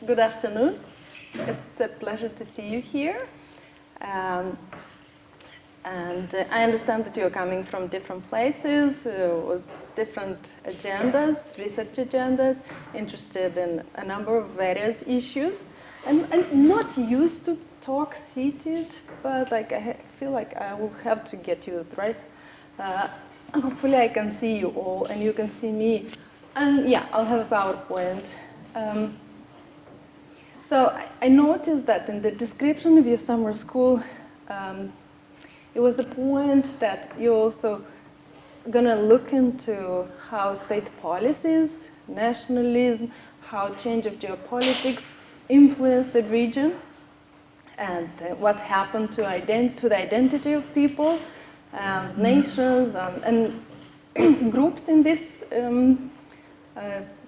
Good afternoon. It's a pleasure to see you here. And I understand that you're coming from different places with different agendas, research agendas, interested in a number of various issues. And I'm not used to talk seated, but I feel like I will have to get used, right? Hopefully I can see you all and you can see me. And yeah, I'll have a PowerPoint. So I noticed that in the description of your summer school, it was the point that you're also going to look into how state policies, nationalism, how change of geopolitics influence the region, and what happened to the identity of people, and nations, and groups in this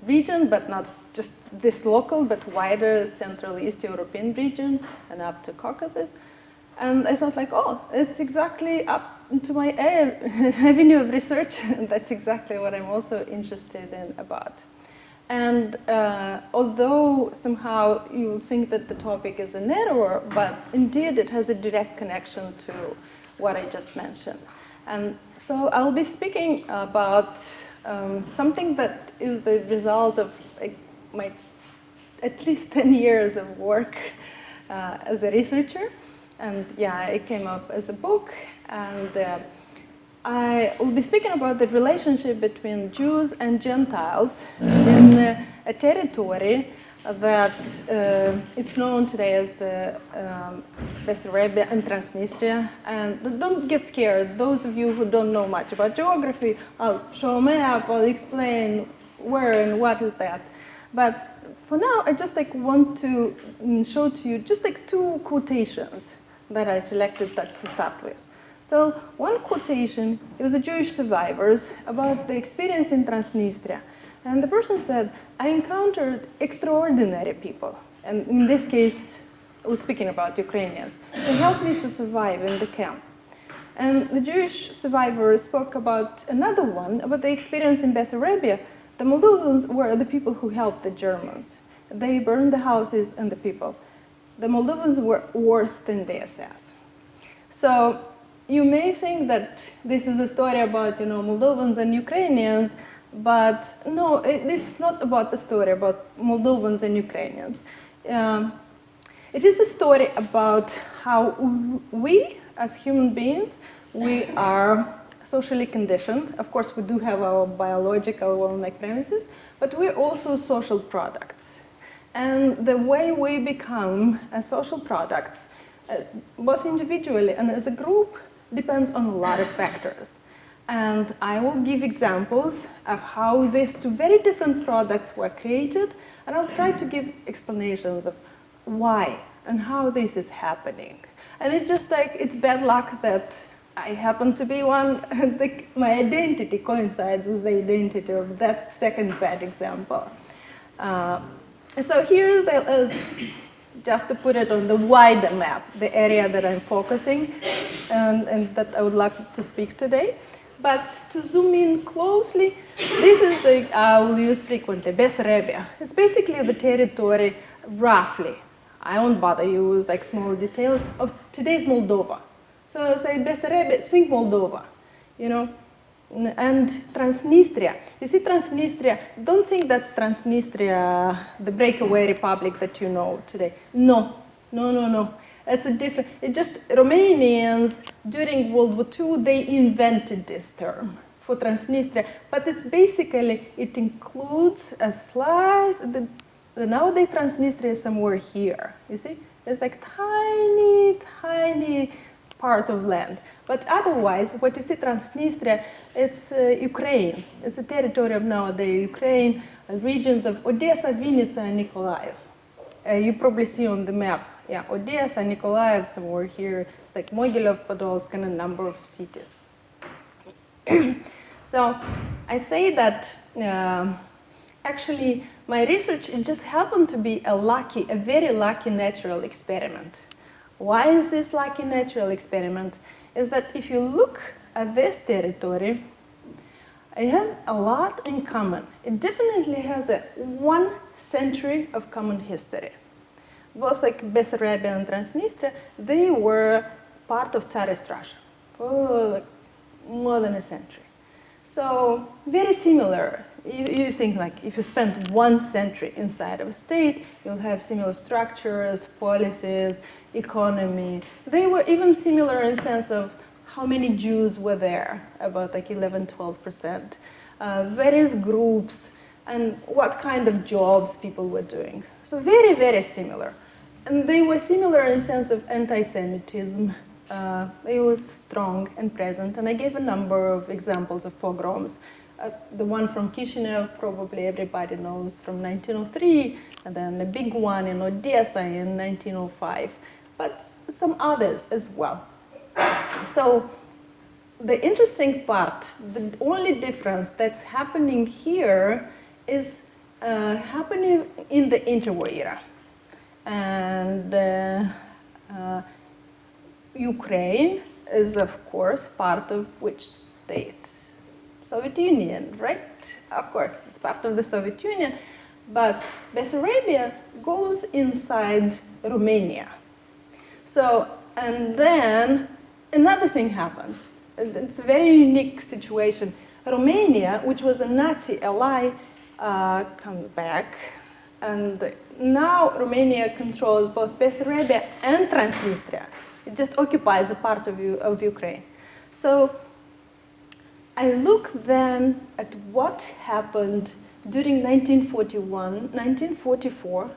region, but not just this local, but wider Central East European region and up to Caucasus. And I thought, like, oh, it's exactly up into my avenue of research. And that's exactly what I'm also interested in about. And although somehow you think that the topic is a narrower, but indeed it has a direct connection to what I just mentioned. And so I'll be speaking about something that is the result of my at least 10 years of work as a researcher. And yeah, it came up as a book, and I will be speaking about the relationship between Jews and Gentiles in a territory that it's known today as Bessarabia and Transnistria. And don't get scared, those of you who don't know much about geography, I'll show a map, I'll explain where and what is that. But for now, I just want to show to you just two quotations that I selected to start with. So one quotation, it was a Jewish survivors about the experience in Transnistria. And the person said, I encountered extraordinary people. And in this case, I was speaking about Ukrainians. They helped me to survive in the camp. And the Jewish survivor spoke about another one, about the experience in Bessarabia. The Moldovans were the people who helped the Germans. They burned the houses and the people. The Moldovans were worse than the SS. So you may think that this is a story about, Moldovans and Ukrainians, but no, it's not about the story about Moldovans and Ukrainians. It is a story about how we, as human beings, we are socially conditioned. Of course, we do have our biological premises, but we're also social products. And the way we become as social products, both individually and as a group, depends on a lot of factors. And I will give examples of how these two very different products were created, and I'll try to give explanations of why and how this is happening. And it's just it's bad luck that I happen to be one, my identity coincides with the identity of that second bad example. So here's, just to put it on the wider map, the area that I'm focusing and that I would like to speak today. But to zoom in closely, this is I will use frequently, Bessarabia. It's basically the territory, roughly, I won't bother you with small details, of today's Moldova. So say Bessarabia, think Moldova, and Transnistria. You see Transnistria, don't think that's Transnistria, the breakaway republic that you know today. No. It's a different, it's just Romanians during World War II, they invented this term for Transnistria, but it's basically, it includes a slice, nowadays Transnistria is somewhere here, you see? It's tiny part of land. But otherwise, what you see Transnistria, it's Ukraine. It's a territory of nowadays Ukraine, regions of Odessa, Vinnytsia, and Nikolaev. You probably see on the map, yeah, Odessa, Nikolaev, somewhere here. It's Mogilov, Podolsk, and a number of cities. So I say that actually my research, it just happened to be a very lucky natural experiment. Why is this lucky natural experiment? Is that if you look at this territory, it has a lot in common. It definitely has one century of common history. Both like Bessarabia and Transnistria, they were part of Tsarist Russia for like more than a century. So very similar. You think like if you spend 1 century inside of a state, you'll have similar structures, policies, economy. They were even similar in sense of how many Jews were there, about like 11-12%, various groups, and what kind of jobs people were doing. So very, very similar. And they were similar in sense of anti-Semitism. It was strong and present, and I gave a number of examples of pogroms. The one from Chișinău, probably everybody knows, from 1903, and then a big one in Odessa in 1905, but some others as well. So the interesting part, the only difference that's happening here is happening in the interwar era. And Ukraine is, of course, part of which state? Soviet Union, right? Of course, it's part of the Soviet Union. But Bessarabia goes inside Romania. So, and then another thing happens. It's a very unique situation. Romania, which was a Nazi ally, comes back. And now Romania controls both Bessarabia and Transnistria. It just occupies a part of Ukraine. So I look then at what happened during 1941, 1944.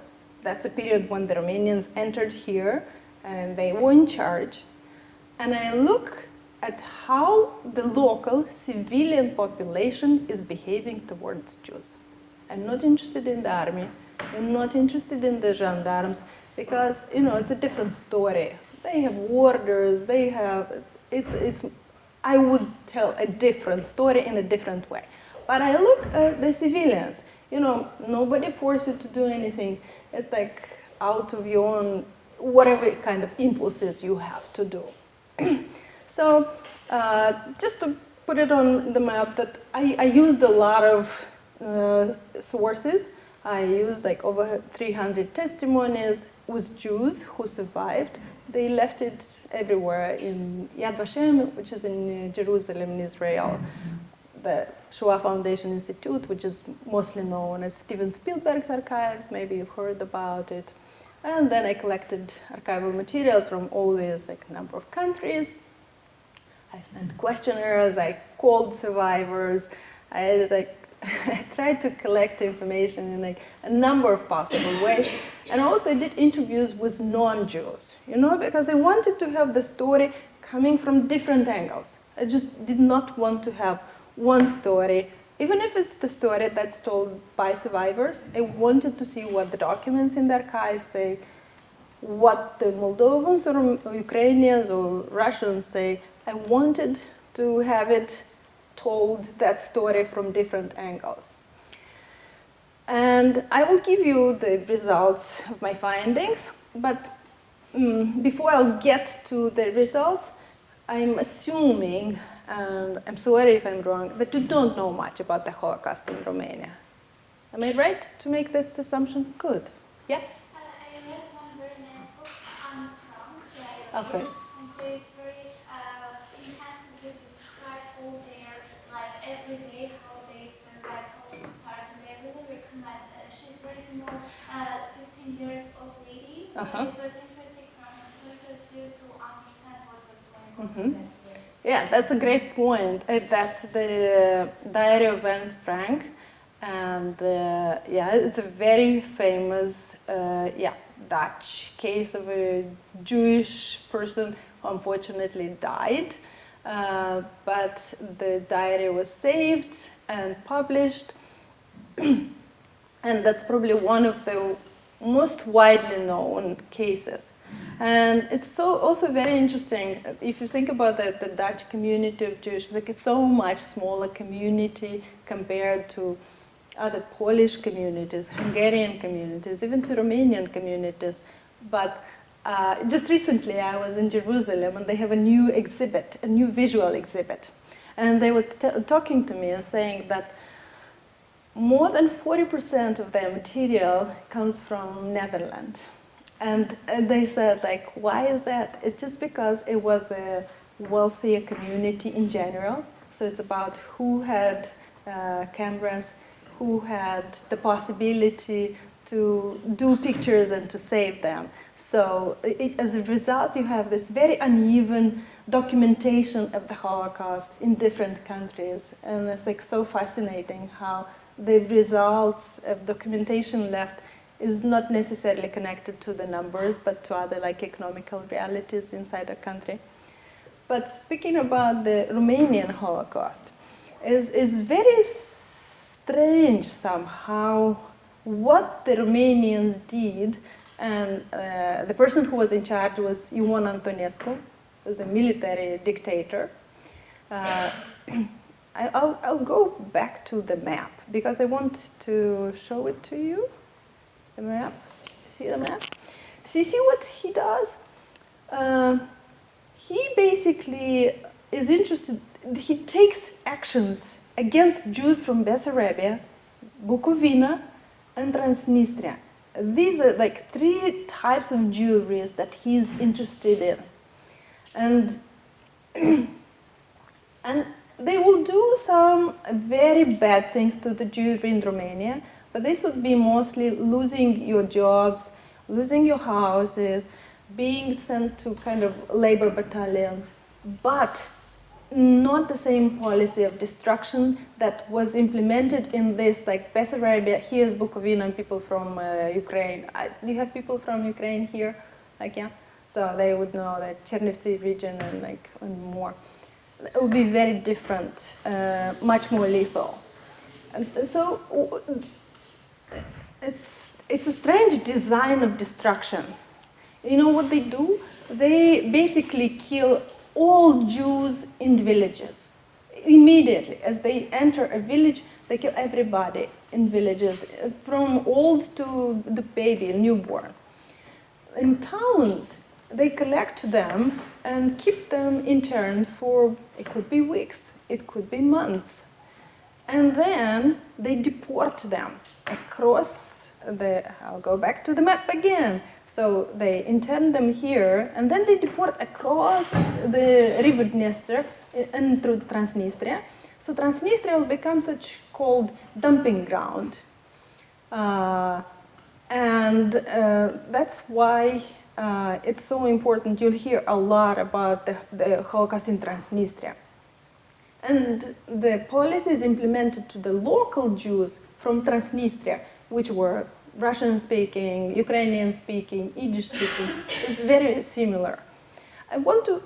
That's the period when the Romanians entered here and they were in charge. And I look at how the local civilian population is behaving towards Jews. I'm not interested in the army. I'm not interested in the gendarmes because, you know, it's a different story. They have orders, they have, I would tell a different story in a different way. But I look at the civilians, you know, nobody forces you to do anything. It's like out of your own, whatever kind of impulses you have to do. So just to put it on the map, that I used a lot of sources. I used like over 300 testimonies with Jews who survived. They left it everywhere in Yad Vashem, which is in Jerusalem, in Israel. The Shoah Foundation Institute, which is mostly known as Steven Spielberg's archives, maybe you've heard about it. And then I collected archival materials from all these like number of countries. I sent questionnaires, I called survivors, I tried to collect information in like a number of possible ways. And also I did interviews with non-Jews, you know, because I wanted to have the story coming from different angles. I just did not want to have one story, even if it's the story that's told by survivors. I wanted to see what the documents in the archive say, what the Moldovans or Ukrainians or Russians say. I wanted to have it told, that story, from different angles. And I will give you the results of my findings, but before I'll get to the results, I'm assuming, and I'm sorry if I'm wrong, that you don't know much about the Holocaust in Romania. Am I right to make this assumption? Good. Yeah? I read one very nice book, Anne Frank. Okay. And so it's very intensively describe all their life every day, how they survive, how they start, and I really recommend it. She's very small, 15 years old lady. It was interesting from her point of view to understand what was going on. Yeah, that's a great point. That's the Diary of Anne Frank, and yeah, it's a very famous Dutch case of a Jewish person who unfortunately died, but the diary was saved and published, and that's probably one of the most widely known cases. And it's also very interesting, if you think about the Dutch community of Jews, like it's so much smaller community compared to other Polish communities, Hungarian communities, even to Romanian communities. But just recently I was in Jerusalem and they have a new exhibit, a new visual exhibit. And they were talking to me and saying that more than 40% of their material comes from Netherlands. And they said, like, why is that? It's just because it was a wealthier community in general. So it's about who had cameras, who had the possibility to do pictures and to save them. So as a result, you have this very uneven documentation of the Holocaust in different countries. And it's like so fascinating how the results of documentation left is not necessarily connected to the numbers, but to other like economical realities inside a country. But speaking about the Romanian Holocaust, is very strange somehow what the Romanians did, and the person who was in charge was Ion Antonescu, who was a military dictator. I'll go back to the map because I want to show it to you. The map. See the map? So you see what he does? He basically is interested, he takes actions against Jews from Bessarabia, Bukovina, and Transnistria. These are like 3 types of Jewry that he's interested in. And, and they will do some very bad things to the Jewry in Romania, but this would be mostly losing your jobs, losing your houses, being sent to kind of labor battalions, but not the same policy of destruction that was implemented in this, like Bessarabia, here's Bukovina and people from Ukraine. Do you have people from Ukraine here? Like, yeah? So they would know that Chernivtsi region and more. It would be very different, much more lethal. And so it's a strange design of destruction. You know what they do? They basically kill all Jews in villages. Immediately, as they enter a village, they kill everybody in villages, from old to the baby, newborn. In towns, they collect them and keep them interned for, it could be weeks, it could be months. And then they deport them across I'll go back to the map again. So they intern them here, and then they deport across the river Dniester and through Transnistria. So Transnistria will become such called dumping ground. And that's why it's so important. You'll hear a lot about the Holocaust in Transnistria. And the policies implemented to the local Jews from Transnistria, which were Russian-speaking, Ukrainian-speaking, Yiddish-speaking, is very similar. I want to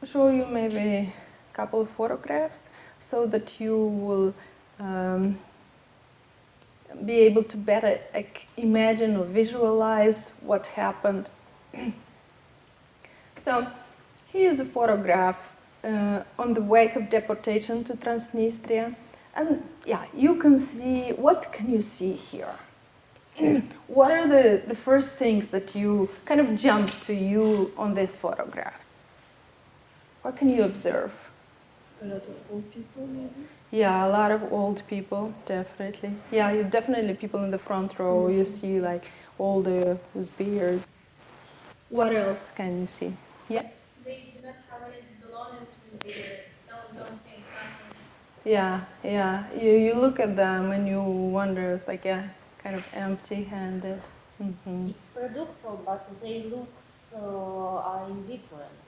show you maybe a couple of photographs so that you will be able to better imagine or visualize what happened. So here's a photograph on the wake of deportation to Transnistria. And yeah, you can see, what can you see here? What are the first things that you kind of jump to you on these photographs? What can you observe? A lot of old people, maybe? Yeah, a lot of old people, definitely. Yeah, you definitely people in the front row, you see like older with beards. What else can you see? Yeah? They do not have any belongings with no things, nothing. Yeah, yeah. You look at them and you wonder, it's like, yeah, kind of empty-handed. Mm-hmm. It's paradoxical, but they look are indifferent.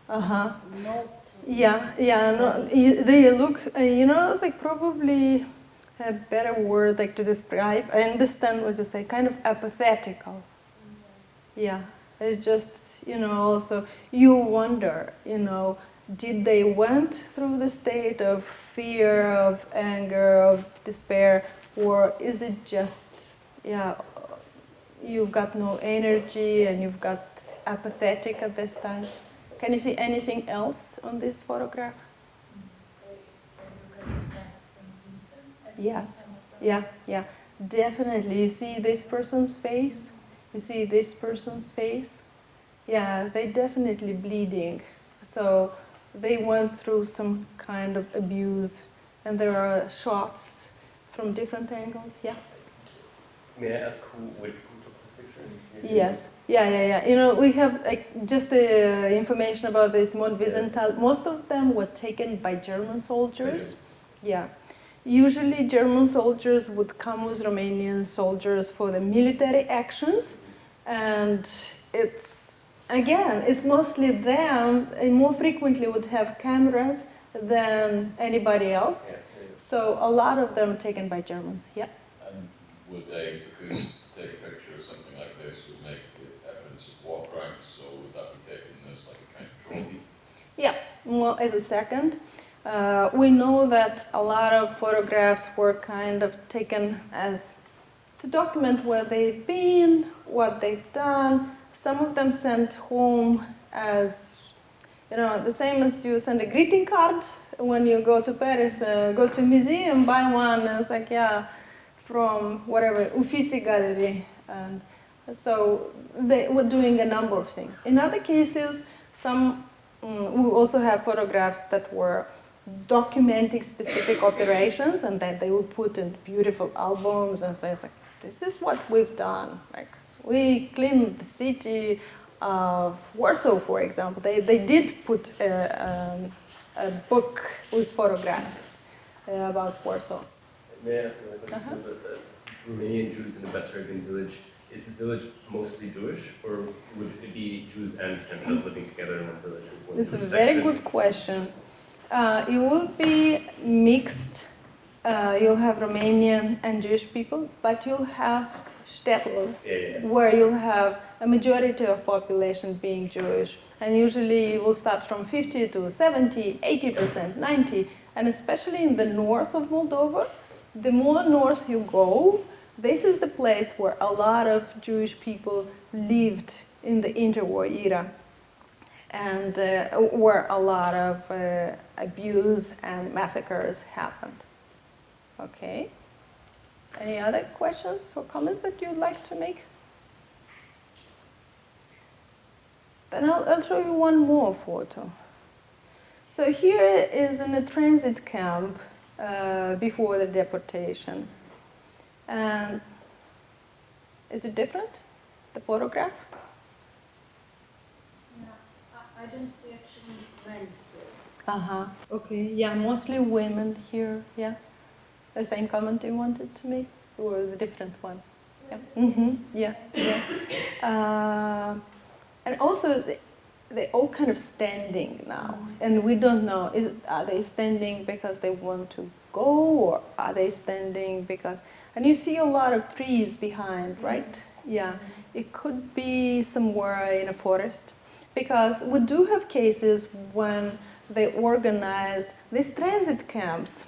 Uh-huh. Not. Yeah, yeah. No, they look, it's like probably a better word like to describe. I understand what you say, kind of apathetical. Yeah, it's just, also you wonder, did they went through the state of fear, of anger, of despair, or is it just, you've got no energy and you've got apathetic at this time? Can you see anything else on this photograph? Yeah, yeah, definitely. You see this person's face? You see this person's face? Yeah, they definitely bleeding. So they went through some kind of abuse, and there are shots from different angles. Yeah. May I ask who took this picture? Yes. Yeah. You know, we have like just the information about this Mont Wiesenthal. Most of them were taken by German soldiers. Yeah. Usually German soldiers would come with Romanian soldiers for the military actions, and it's mostly them, and more frequently would have cameras than anybody else. So a lot of them taken by Germans. Yeah. And would they, because to take a picture of something like this would make evidence of war crimes, so would that be taken as like a kind of trophy? Yeah, well, as a second. We know that a lot of photographs were kind of taken as to document where they've been, what they've done. Some of them sent home as, you know, the same as you send a greeting card when you go to Paris, go to a museum, buy one, and it's like, yeah, from whatever, Uffizi Gallery. And so they were doing a number of things. In other cases, we also have photographs that were documenting specific operations, and that they would put in beautiful albums and say, like, this is what we've done. Like, we cleaned the city of Warsaw, for example. They did put a book with photographs about Warsaw. May I ask another question? So the Romanian Jews in the Bessarabian village, is this village mostly Jewish, or would it be Jews and Gentiles living together in one village? It's a very good question. It will be mixed. You'll have Romanian and Jewish people, but you'll have shtetls where you'll have a majority of population being Jewish. And usually it will start from 50 to 70, 80%, 90%. And especially in the north of Moldova, the more north you go, this is the place where a lot of Jewish people lived in the interwar era, and where a lot of abuse and massacres happened. Okay. Any other questions or comments that you'd like to make? Then I'll show you one more photo. So here is in a transit camp before the deportation. And is it different, the photograph? I don't see actually men here. Uh-huh. Okay, yeah, mostly women here, yeah. The same comment you wanted to make, or the different one? Yeah, yeah. And also, they're all kind of standing now, and we don't know, are they standing because they want to go, or are they standing because... And you see a lot of trees behind, right? Yeah, it could be somewhere in a forest, because we do have cases when they organized these transit camps.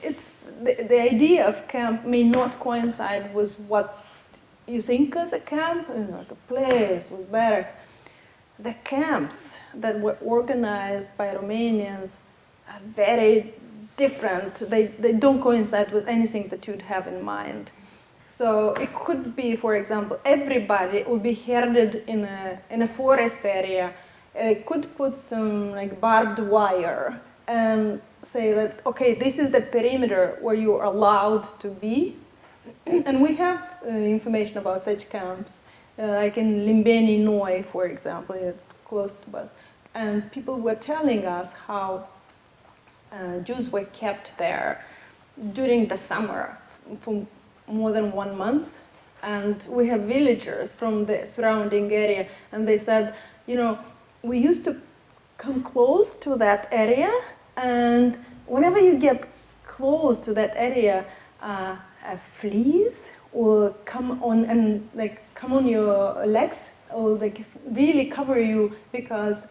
It's the idea of camp may not coincide with what you think as a camp, you know, like a place with barracks. The camps that were organized by Romanians are very different. They don't coincide with anything that you'd have in mind. So it could be, for example, everybody would be herded in a forest area. It could put some like barbed wire and say that, okay, this is the perimeter where you are allowed to be. And we have information about such camps, like in Limbeni Noi, for example, close to us. And people were telling us how Jews were kept there during the summer for more than 1 month. And we have villagers from the surrounding area, and they said, you know, we used to come close to that area, and whenever you get close to that area, fleas will come on and like come on your legs, or like really cover you, because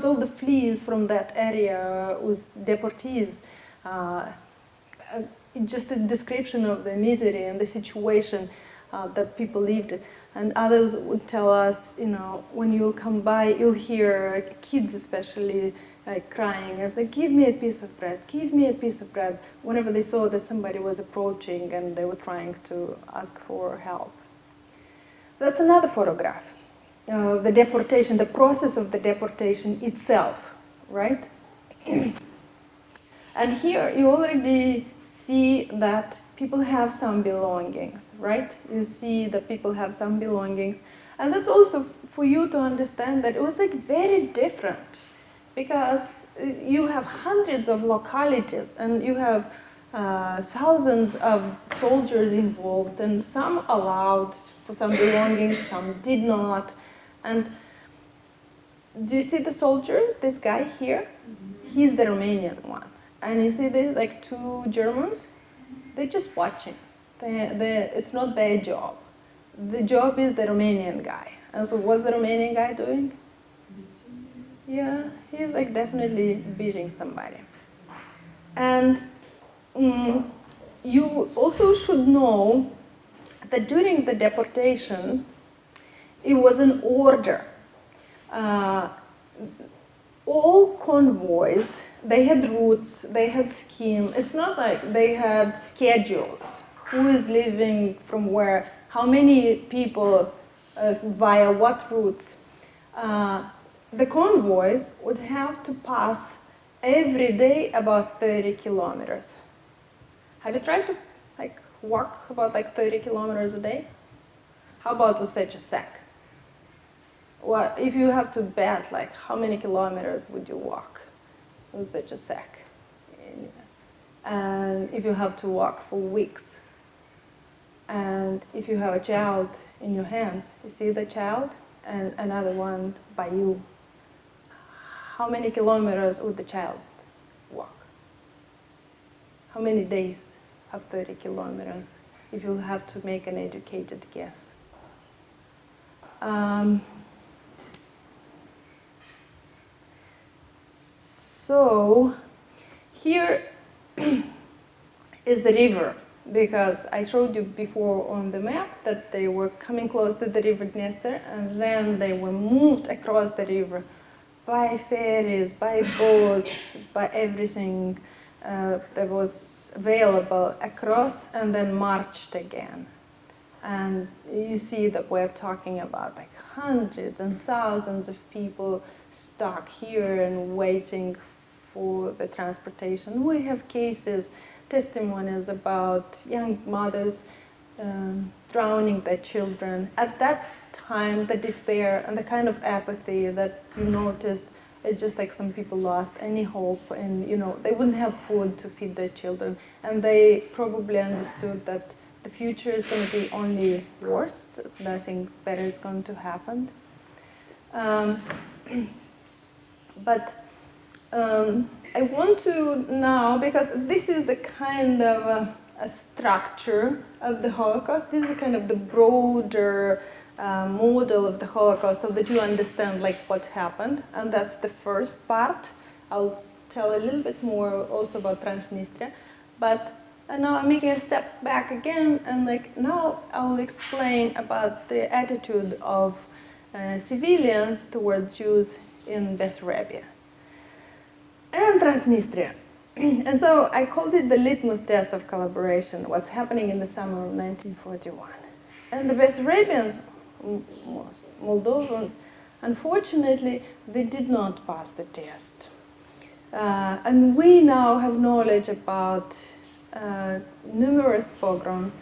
all the fleas from that area was deportees. Just a description of the misery and the situation that people lived in. And others would tell us, you know, when you come by, you'll hear kids especially crying and say, give me a piece of bread, give me a piece of bread, whenever they saw that somebody was approaching and they were trying to ask for help. That's another photograph. The deportation, the process of the deportation itself, right? And here you already see that people have some belongings, right? You see that people have some belongings. And that's also for you to understand that it was like very different, because you have hundreds of localities and you have thousands of soldiers involved, and some allowed for some belongings, some did not. And do you see the soldier, this guy here? He's the Romanian one. And you see this, like two Germans, they're just watching. It's not their job. The job is the Romanian guy. And so what's the Romanian guy doing? Yeah, he's like definitely beating somebody. And you also should know that during the deportation, it was an order. All convoys, they had routes, they had scheme. It's not like they had schedules. Who is leaving from where? How many people via what routes? The convoys would have to pass every day about 30 kilometers. Have you tried to walk about 30 kilometers a day? How about with such a sack? Well, if you have to bet, how many kilometers would you walk with such a sack? And if you have to walk for weeks, and if you have a child in your hands, you see the child and another one by you, how many kilometers would the child walk? How many days of 30 kilometers if you have to make an educated guess? So here is the river, because I showed you before on the map that they were coming close to the river Dniester, and then they were moved across the river by ferries, by boats, by everything that was available across, and then marched again. And you see that we're talking about hundreds and thousands of people stuck here and waiting for the transportation. We have cases, testimonies about young mothers drowning their children. At that time, the despair and the kind of apathy that you noticed, it's just some people lost any hope, and they wouldn't have food to feed their children, and they probably understood that the future is going to be only worse, nothing better is going to happen. But I want to now, because this is the kind of a structure of the Holocaust, this is kind of the broader model of the Holocaust, so that you understand what happened, and that's the first part. I'll tell a little bit more also about Transnistria, but now I'm making a step back again, and now I will explain about the attitude of civilians towards Jews in Bessarabia and Transnistria. And so I called it the litmus test of collaboration, what's happening in the summer of 1941. And the Bessarabians, Moldovans, unfortunately, they did not pass the test. And we now have knowledge about numerous pogroms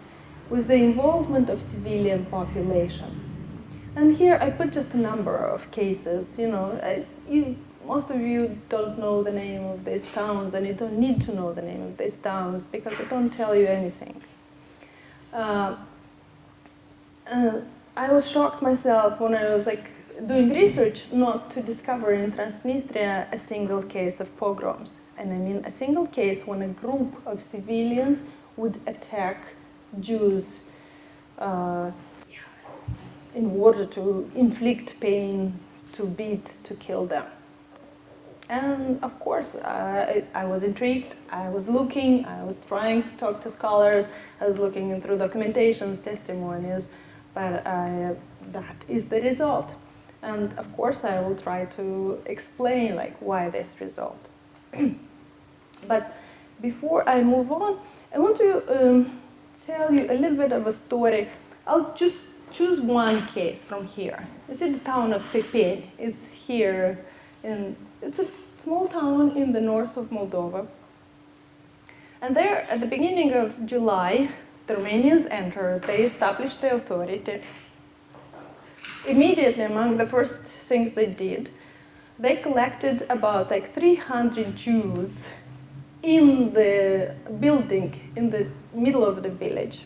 with the involvement of civilian population. And here I put just a number of cases. Most of you don't know the name of these towns, and you don't need to know the name of these towns because they don't tell you anything. I was shocked myself when I was doing research not to discover in Transnistria a single case of pogroms. And I mean a single case when a group of civilians would attack Jews in order to inflict pain, to beat, to kill them. And of course, I was intrigued, I was looking, I was trying to talk to scholars, I was looking through documentations, testimonies, but that is the result. And of course, I will try to explain why this result. But before I move on, I want to tell you a little bit of a story. I'll just choose one case from here. It's in the town of Pepeni. It's here it's a small town in the north of Moldova. And there, at the beginning of July, the Romanians entered, they established the authority. Immediately, among the first things they did, they collected about like 300 Jews in the building in the middle of the village.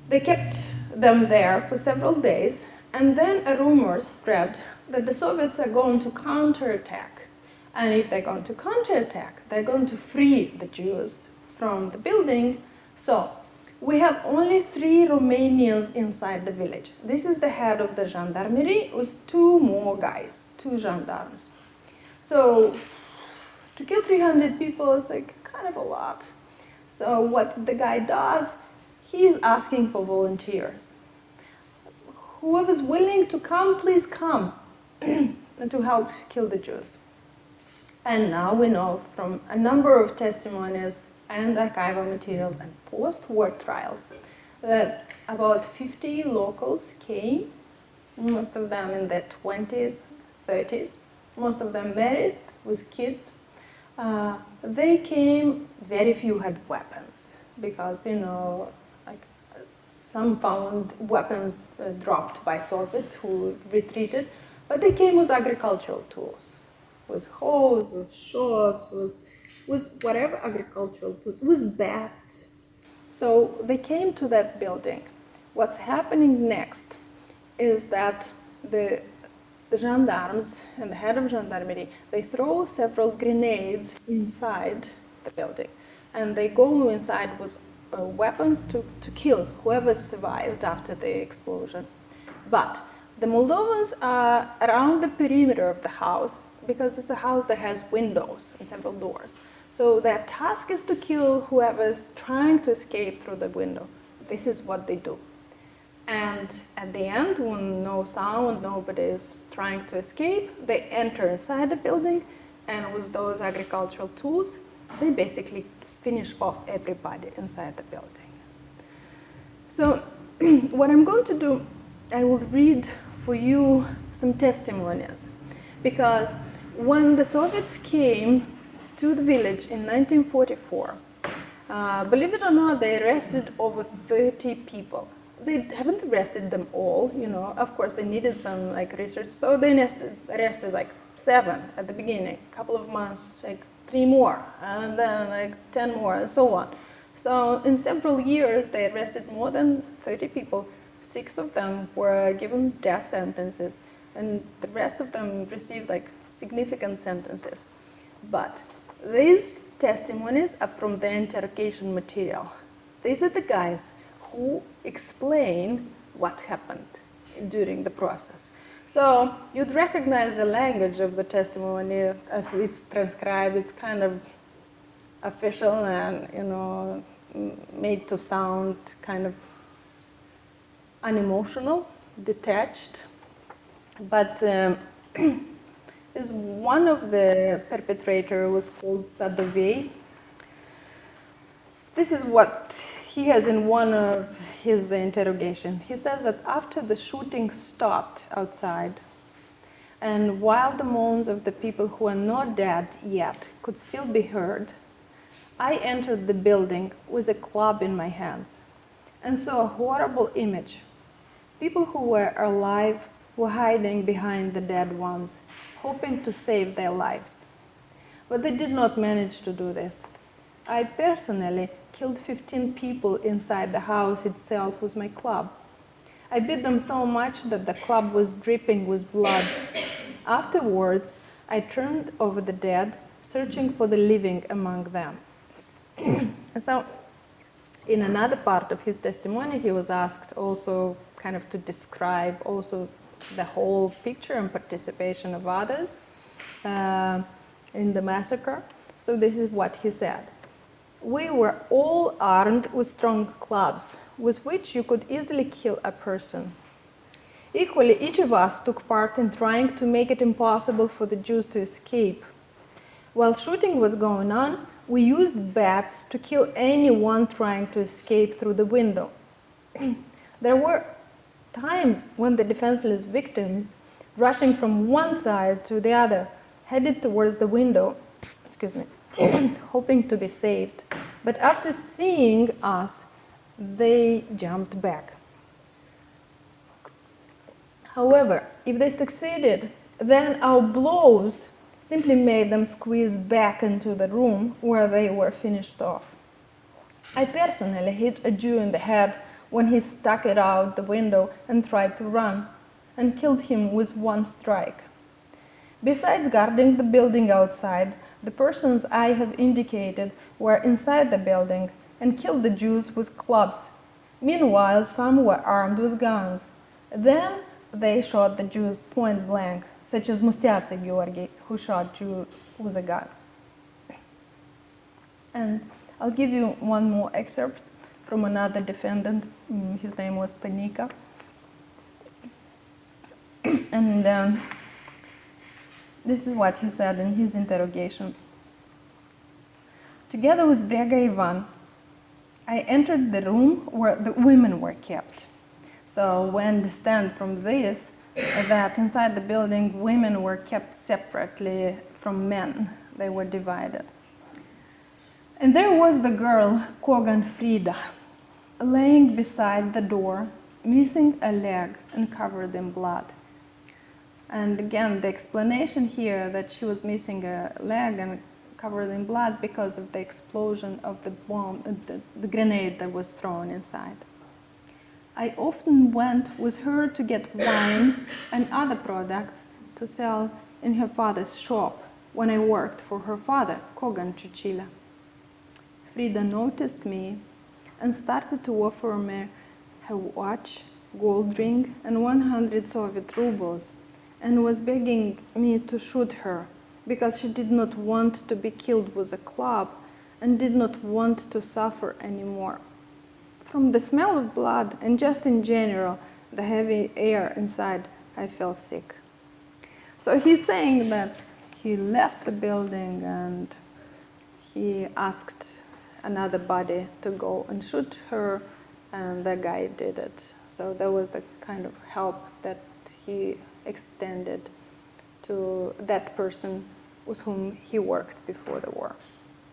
They kept them there for several days, and then a rumor spread that the Soviets are going to counterattack. And if they're going to counterattack, they're going to free the Jews from the building. So we have only 3 Romanians inside the village. This is the head of the gendarmerie with 2 more guys, 2 gendarmes. So to kill 300 people is like kind of a lot. So what the guy does, he's asking for volunteers. Whoever's willing to come, please come to help kill the Jews. And now we know from a number of testimonies and archival materials and post-war trials that about 50 locals came, most of them in their 20s, 30s, most of them married with kids. They came, very few had weapons because, like some found weapons dropped by Soviets who retreated, but they came with agricultural tools, with hoes, with shots, with whatever agricultural tools, with bats. So they came to that building. What's happening next is that the gendarmes and the head of gendarmerie, they throw several grenades inside the building. And they go inside with weapons to kill whoever survived after the explosion. But the Moldovans are around the perimeter of the house because it's a house that has windows and several doors. So their task is to kill whoever's trying to escape through the window. This is what they do. And at the end, when no sound, nobody is trying to escape, they enter inside the building, and with those agricultural tools, they basically finish off everybody inside the building. So what I'm going to do, I will read for you some testimonies, because when the Soviets came to the village in 1944, believe it or not, they arrested over 30 people. They haven't arrested them all, Of course, they needed some research, so they arrested 7 at the beginning, a couple of months, 3 more, and then 10 more, and so on. So in several years, they arrested more than 30 people. 6 of them were given death sentences, and the rest of them received significant sentences. But these testimonies are from the interrogation material. These are the guys who explain what happened during the process. So you'd recognize the language of the testimony as it's transcribed. It's kind of official and, made to sound kind of unemotional, detached. But one of the perpetrators was called Sadovei. This is what he has in one of his interrogation. He says that after the shooting stopped outside, and while the moans of the people who are not dead yet could still be heard, I entered the building with a club in my hands and saw a horrible image. People who were alive were hiding behind the dead ones, hoping to save their lives. But they did not manage to do this. I personally killed 15 people inside the house itself with my club. I beat them so much that the club was dripping with blood. Afterwards, I turned over the dead, searching for the living among them. And so, in another part of his testimony, he was asked also kind of to describe also the whole picture and participation of others in the massacre. So this is what he said. We were all armed with strong clubs, with which you could easily kill a person. Equally, each of us took part in trying to make it impossible for the Jews to escape. While shooting was going on, we used bats to kill anyone trying to escape through the window. There were times when the defenseless victims, rushing from one side to the other, headed towards the window, hoping to be saved. But after seeing us, they jumped back. However, if they succeeded, then our blows simply made them squeeze back into the room where they were finished off. I personally hit a Jew in the head when he stuck it out the window and tried to run, and killed him with one strike. Besides guarding the building outside, the persons I have indicated were inside the building and killed the Jews with clubs. Meanwhile, some were armed with guns. Then they shot the Jews point blank, such as Mustiață Gheorghe, who shot Jews with a gun. And I'll give you one more excerpt from another defendant. His name was Panica. And this is what he said in his interrogation. Together with Brega Ivan, I entered the room where the women were kept. So we understand from this that inside the building, women were kept separately from men. They were divided. And there was the girl, Kogan Frida, laying beside the door, missing a leg and covered in blood. And again, the explanation here that she was missing a leg and covered in blood because of the explosion of the bomb, the grenade that was thrown inside. I often went with her to get wine and other products to sell in her father's shop when I worked for her father, Kogan Ciucila. Frida noticed me and started to offer me her watch, gold ring, and 100 Soviet rubles, and was begging me to shoot her because she did not want to be killed with a club and did not want to suffer anymore. From the smell of blood and just in general, the heavy air inside, I felt sick. So he's saying that he left the building and he asked another body to go and shoot her, and the guy did it. So that was the kind of help that he extended to that person with whom he worked before the war.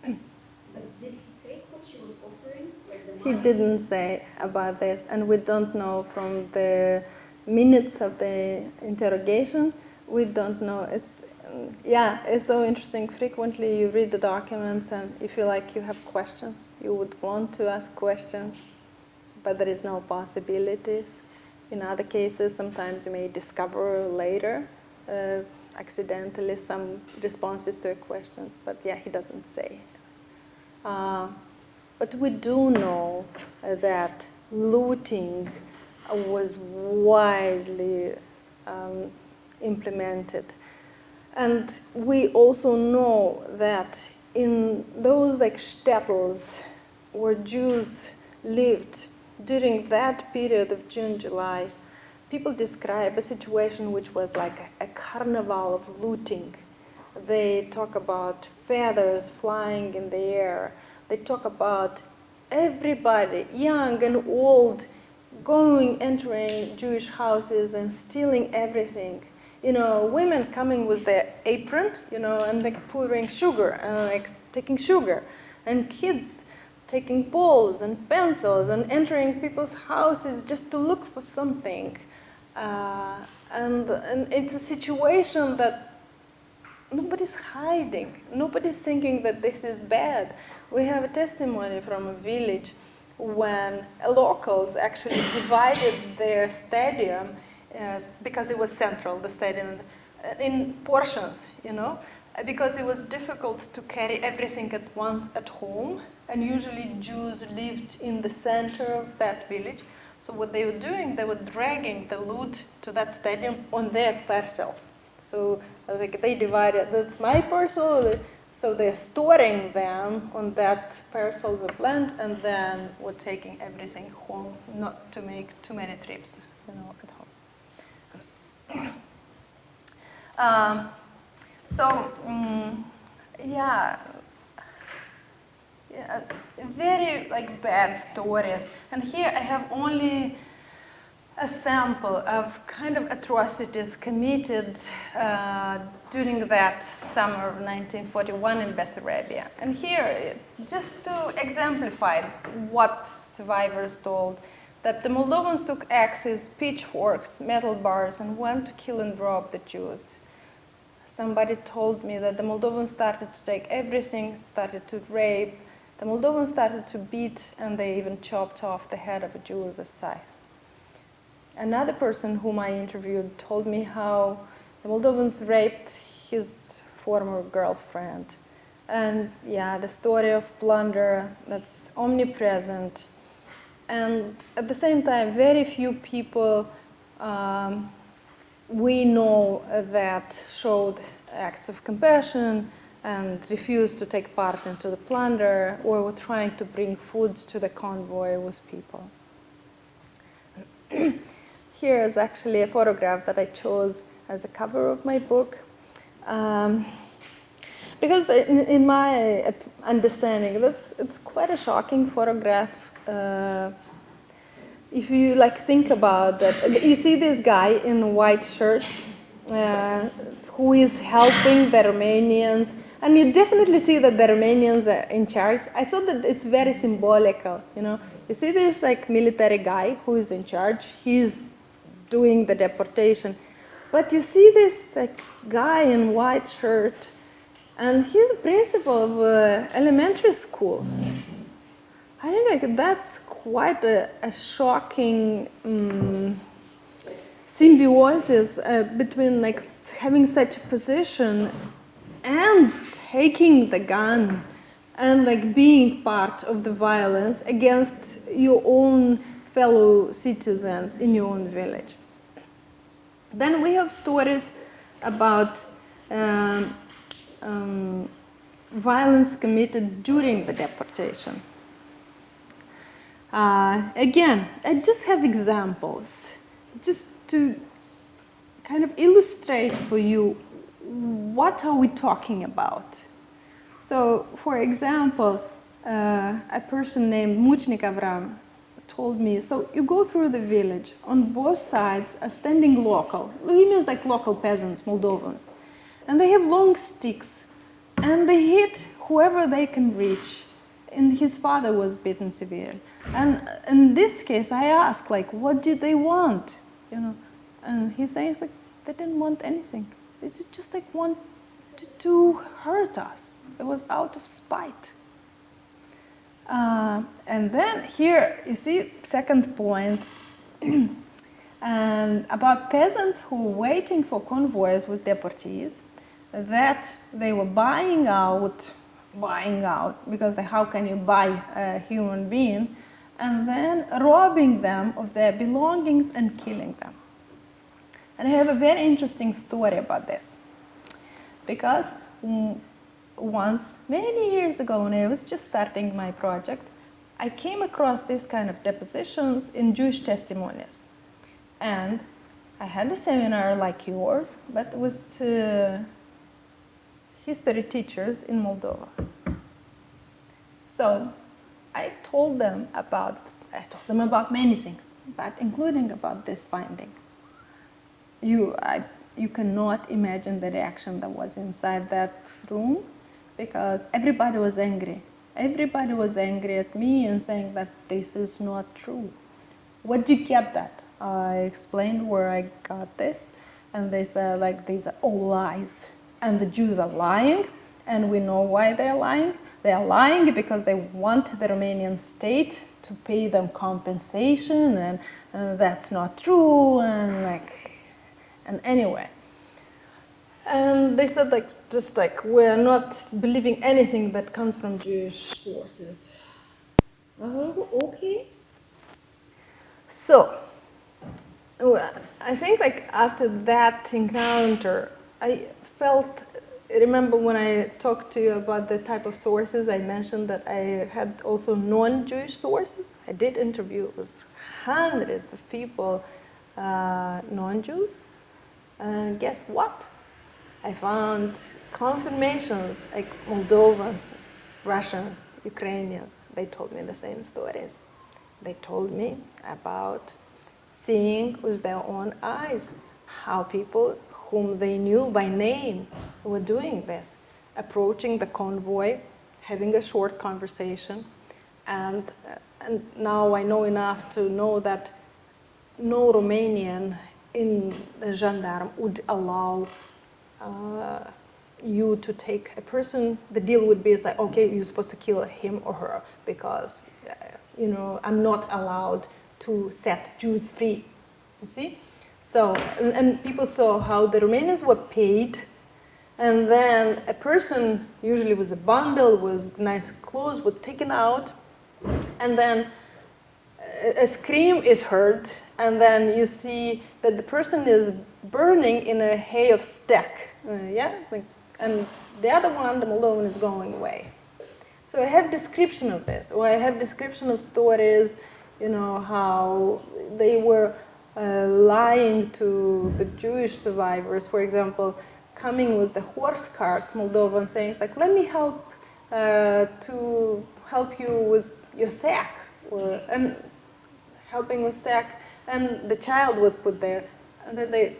But did he take what she was offering? Like the He money? didn't say about this, and we don't know from the minutes of the interrogation, we don't know. It's so interesting. Frequently you read the documents and you feel like you have questions. You would want to ask questions, but there is no possibilities. In other cases, sometimes you may discover later, accidentally, some responses to your questions, but he doesn't say. But we do know that looting was widely implemented. And we also know that in those shtetls where Jews lived during that period of June, July, people describe a situation which was like a carnival of looting. They talk about feathers flying in the air. They talk about everybody, young and old, entering Jewish houses and stealing everything. Women coming with their apron, and pouring sugar, and taking sugar, and kids taking balls and pencils and entering people's houses just to look for something. And it's a situation that nobody's hiding. Nobody's thinking that this is bad. We have a testimony from a village when locals actually divided their stadium because it was central, the stadium, in portions, because it was difficult to carry everything at once at home, and usually Jews lived in the center of that village. So what they were doing, they were dragging the loot to that stadium on their parcels. So they divided, that's my parcel, so they're storing them on that parcels of land, and then we're taking everything home, not to make too many trips, at home. Very bad stories. And here I have only a sample of kind of atrocities committed during that summer of 1941 in Bessarabia. And here, just to exemplify what survivors told, that the Moldovans took axes, pitchforks, metal bars, and went to kill and rob the Jews. Somebody told me that the Moldovans started to take everything, started to rape. The Moldovans started to beat, and they even chopped off the head of a Jew with a scythe. Another person whom I interviewed told me how the Moldovans raped his former girlfriend. And yeah, the story of plunder that's omnipresent. And at the same time, very few people we know that showed acts of compassion and refused to take part into the plunder, or were trying to bring food to the convoy with people. Here is actually a photograph that I chose as a cover of my book. Because in my understanding, it's quite a shocking photograph. If you think about that, you see this guy in a white shirt who is helping the Romanians, and you definitely see that the Romanians are in charge. I thought that it's very symbolical, you know. You see this military guy who is in charge. He's doing the deportation, but you see this guy in white shirt, and he's a principal of elementary school. I think that's quite a shocking symbiosis between having such a position and taking the gun and being part of the violence against your own fellow citizens in your own village. Then we have stories about violence committed during the deportation. Again, I just have examples, just to kind of illustrate for you what are we talking about. So, for example, a person named Muchnik Avram told me, so you go through the village, on both sides are standing local, he means local peasants, Moldovans, and they have long sticks, and they hit whoever they can reach. And his father was beaten severely. And in this case, I asked, what did they want? You know, and he says, they didn't want anything. They just wanted to hurt us. It was out of spite. And then here, you see, second point, and about peasants who were waiting for convoys with deportees, that they were buying out, because how can you buy a human being, and then robbing them of their belongings and killing them. And I have a very interesting story about this, because once, many years ago, when I was just starting my project, I came across this kind of depositions in Jewish testimonies. And I had a seminar like yours, but with history teachers in Moldova. So I told them about many things, but including about this finding. You cannot imagine the reaction that was inside that room, because everybody was angry. Everybody was angry at me and saying that this is not true. Where did you get that? I explained where I got this, and they said these are all lies. And the Jews are lying, and we know why they're lying. They are lying because they want the Romanian state to pay them compensation, and that's not true, and anyway. And they said we're not believing anything that comes from Jewish sources. Okay. So, I think after that encounter, I remember when I talked to you about the type of sources, I mentioned that I had also non-Jewish sources. I did interview with hundreds of people, non-Jews. And guess what? I found confirmations, Moldovans, Russians, Ukrainians. They told me the same stories. They told me about seeing with their own eyes how people whom they knew by name were doing this, approaching the convoy, having a short conversation, and now I know enough to know that no Romanian in the gendarme would allow you to take a person. The deal would be, it's like, okay, you're supposed to kill him or her because, I'm not allowed to set Jews free, you see? So, and people saw how the Romanians were paid, and then a person, usually with a bundle, with nice clothes, was taken out, and then a scream is heard, and then you see that the person is burning in a hay of stack, and the other one, the Moldovan, is going away. So I have description of this, or I have description of stories, how they were lying to the Jewish survivors, for example, coming with the horse carts, Moldovan, saying, like, let me help to help you with your sack, and helping with sack, and the child was put there, and then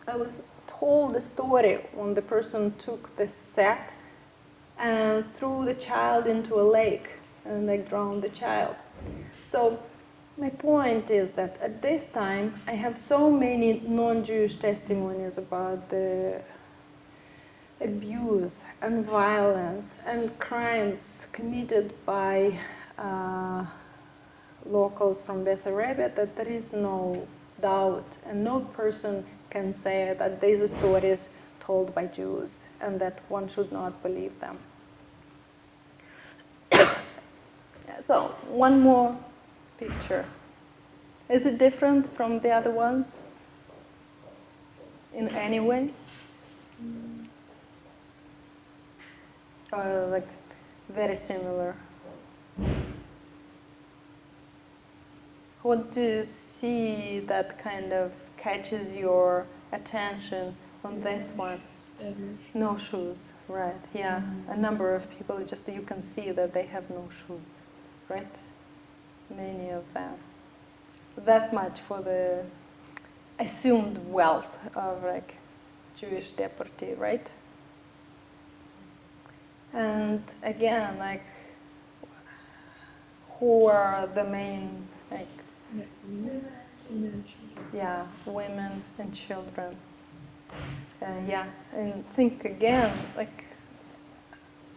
I was told the story when the person took the sack and threw the child into a lake, and they drowned the child. So my point is that at this time I have so many non-Jewish testimonies about the abuse and violence and crimes committed by locals from Bessarabia that there is no doubt, and no person can say that these are stories told by Jews and that one should not believe them. So, one more picture. Is it different from the other ones in any way? Or like very similar? What do you see that kind of catches your attention on this one? No shoes, right? Yeah, a number of people, just you can see that they have no shoes, right? Many of them. That much for the assumed wealth of like Jewish deportee, right? And again, like, who are the main, like, yeah, women and children. Yeah, and think again, like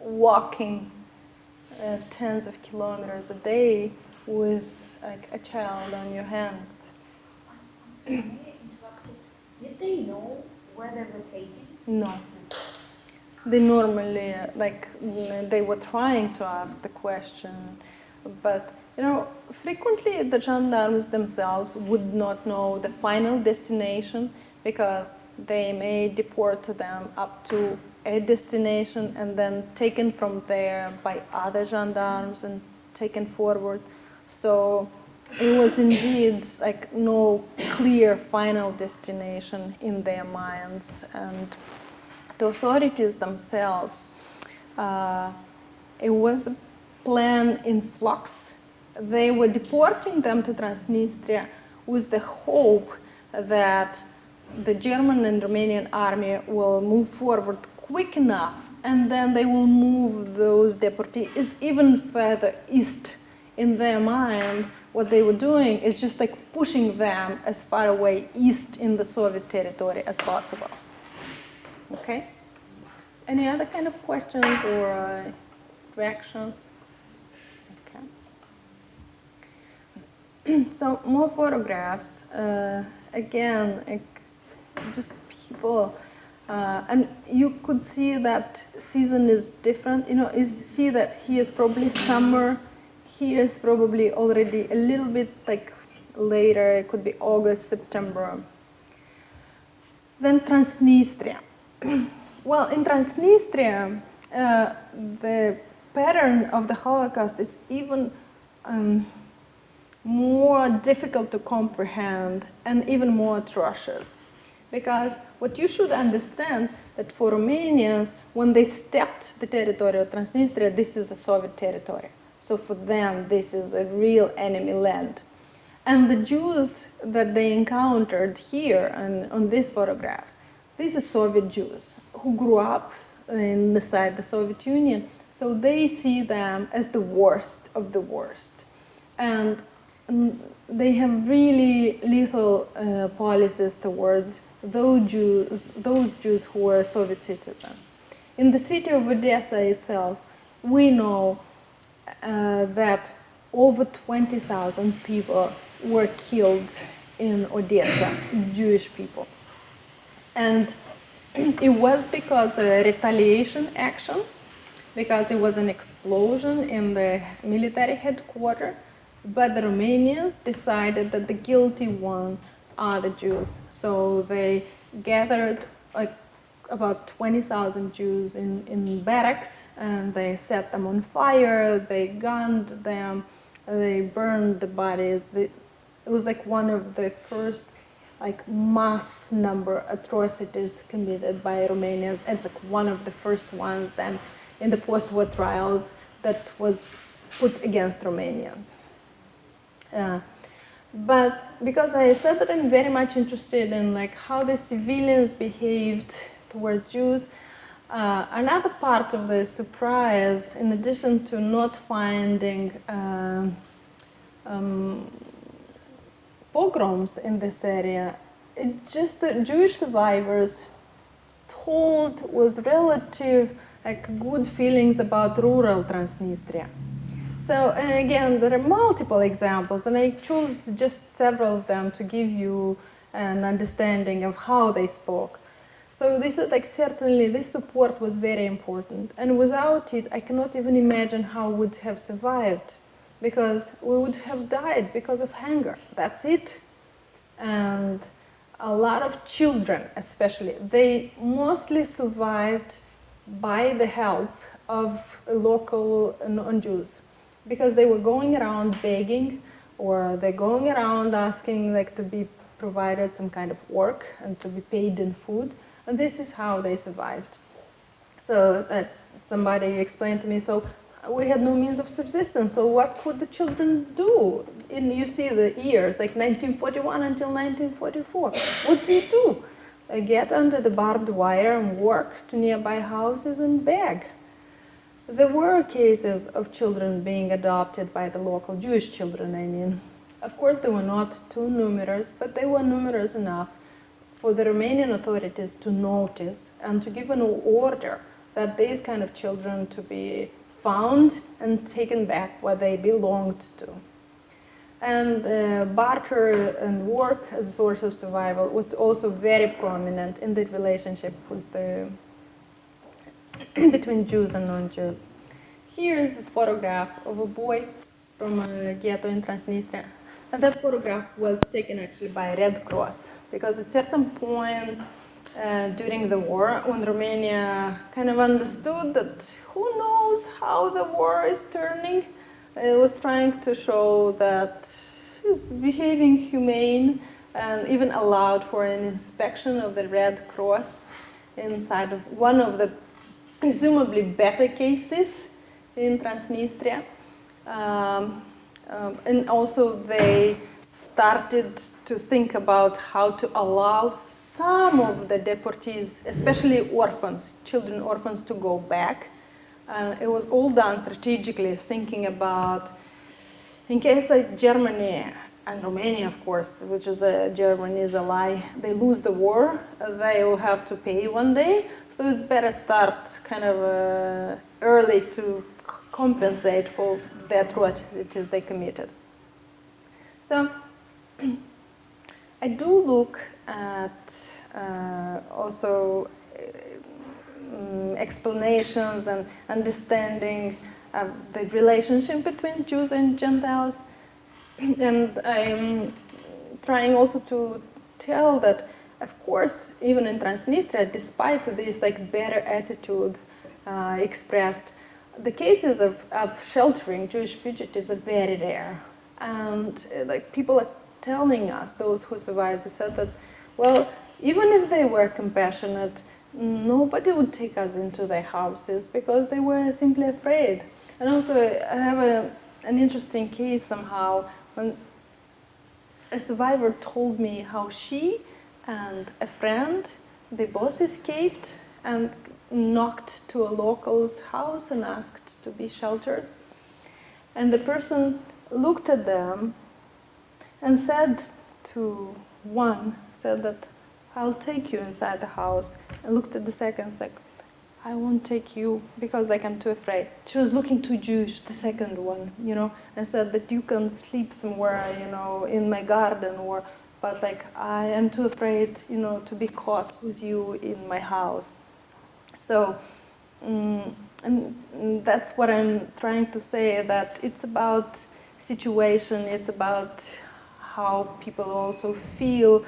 walking tens of kilometers a day with like a child on your hands. I'm sorry, may I interrupt you? Did they know where they were taken? No. They normally, they were trying to ask the question, but, frequently the gendarmes themselves would not know the final destination because they may deport them up to a destination and then taken from there by other gendarmes and taken forward. So it was indeed like no clear final destination in their minds, and the authorities themselves, it was a plan in flux. They were deporting them to Transnistria with the hope that the German and Romanian army will move forward quick enough, and then they will move those deportees even further east. In their mind, what they were doing is just like pushing them as far away east in the Soviet territory as possible. Okay? Any other kind of questions or reactions? Okay. So more photographs. Again, it's just people, and you could see that season is different. You see that here is probably summer. Here is probably already a little bit like later. It could be August, September. Then Transnistria. Well, in Transnistria, the pattern of the Holocaust is even more difficult to comprehend and even more atrocious. Because what you should understand that for Romanians, when they stepped the territory of Transnistria, this is a Soviet territory. So for them, this is a real enemy land. And the Jews that they encountered here and on these photographs, these are Soviet Jews who grew up inside the Soviet Union. So they see them as the worst of the worst. And they have really lethal policies towards those Jews who were Soviet citizens. In the city of Odessa itself, we know that over 20,000 people were killed in Odessa, Jewish people. And it was because of a retaliation action, because it was an explosion in the military headquarters, but the Romanians decided that the guilty ones are the Jews. So they gathered about 20,000 Jews in barracks, and they set them on fire, they gunned them, they burned the bodies. It was one of the first mass number atrocities committed by Romanians. It's one of the first ones then in the post-war trials that was put against Romanians. But because I said that I'm very much interested in how the civilians behaved towards Jews, another part of the surprise, in addition to not finding pogroms in this area, it just the Jewish survivors told was relative good feelings about rural Transnistria. So, and again, there are multiple examples, and I chose just several of them to give you an understanding of how they spoke. So this is certainly this support was very important, and without it, I cannot even imagine how we would have survived, because we would have died because of hunger. That's it. And a lot of children, especially, they mostly survived by the help of local non-Jews, because they were going around begging, or they're going around asking to be provided some kind of work and to be paid in food, and this is how they survived. So that somebody explained to me, so we had no means of subsistence, so what could the children do? And you see the years, 1941 until 1944. What do you do? Get under the barbed wire and work to nearby houses and beg. There were cases of children being adopted by the local Jewish children, I mean. Of course, they were not too numerous, but they were numerous enough for the Romanian authorities to notice and to give an order that these kind of children to be found and taken back where they belonged to. And barter and work as a source of survival was also very prominent in the relationship with between Jews and non-Jews. Here is a photograph of a boy from a ghetto in Transnistria. And that photograph was taken actually by Red Cross, because at a certain point during the war, when Romania kind of understood that who knows how the war is turning, it was trying to show that it's behaving humane, and even allowed for an inspection of the Red Cross inside of one of the presumably better cases in Transnistria. And also they started to think about how to allow some of the deportees, especially orphans, children orphans, to go back. It was all done strategically, thinking about, in case Germany and Romania, of course, which is Germany is a lie, they lose the war, they will have to pay one day. So it's better start kind of early to compensate for the atrocities they committed. So I do look at also explanations and understanding of the relationship between Jews and Gentiles, and I'm trying also to tell that, of course, even in Transnistria, despite this better attitude expressed, the cases of sheltering Jewish fugitives are very rare. And people are telling us, those who survived, they said that, well, even if they were compassionate, nobody would take us into their houses because they were simply afraid. And also, I have an interesting case somehow. When a survivor told me how she and a friend, they both escaped and knocked to a local's house and asked to be sheltered. And the person looked at them and said to one, said that, I'll take you inside the house. And looked at the second, like, I won't take you because like I'm too afraid. She was looking too Jewish, the second one, and said that you can sleep somewhere, in my garden, but like I am too afraid, to be caught with you in my house. So, and that's what I'm trying to say, that it's about situation, it's about how people also feel.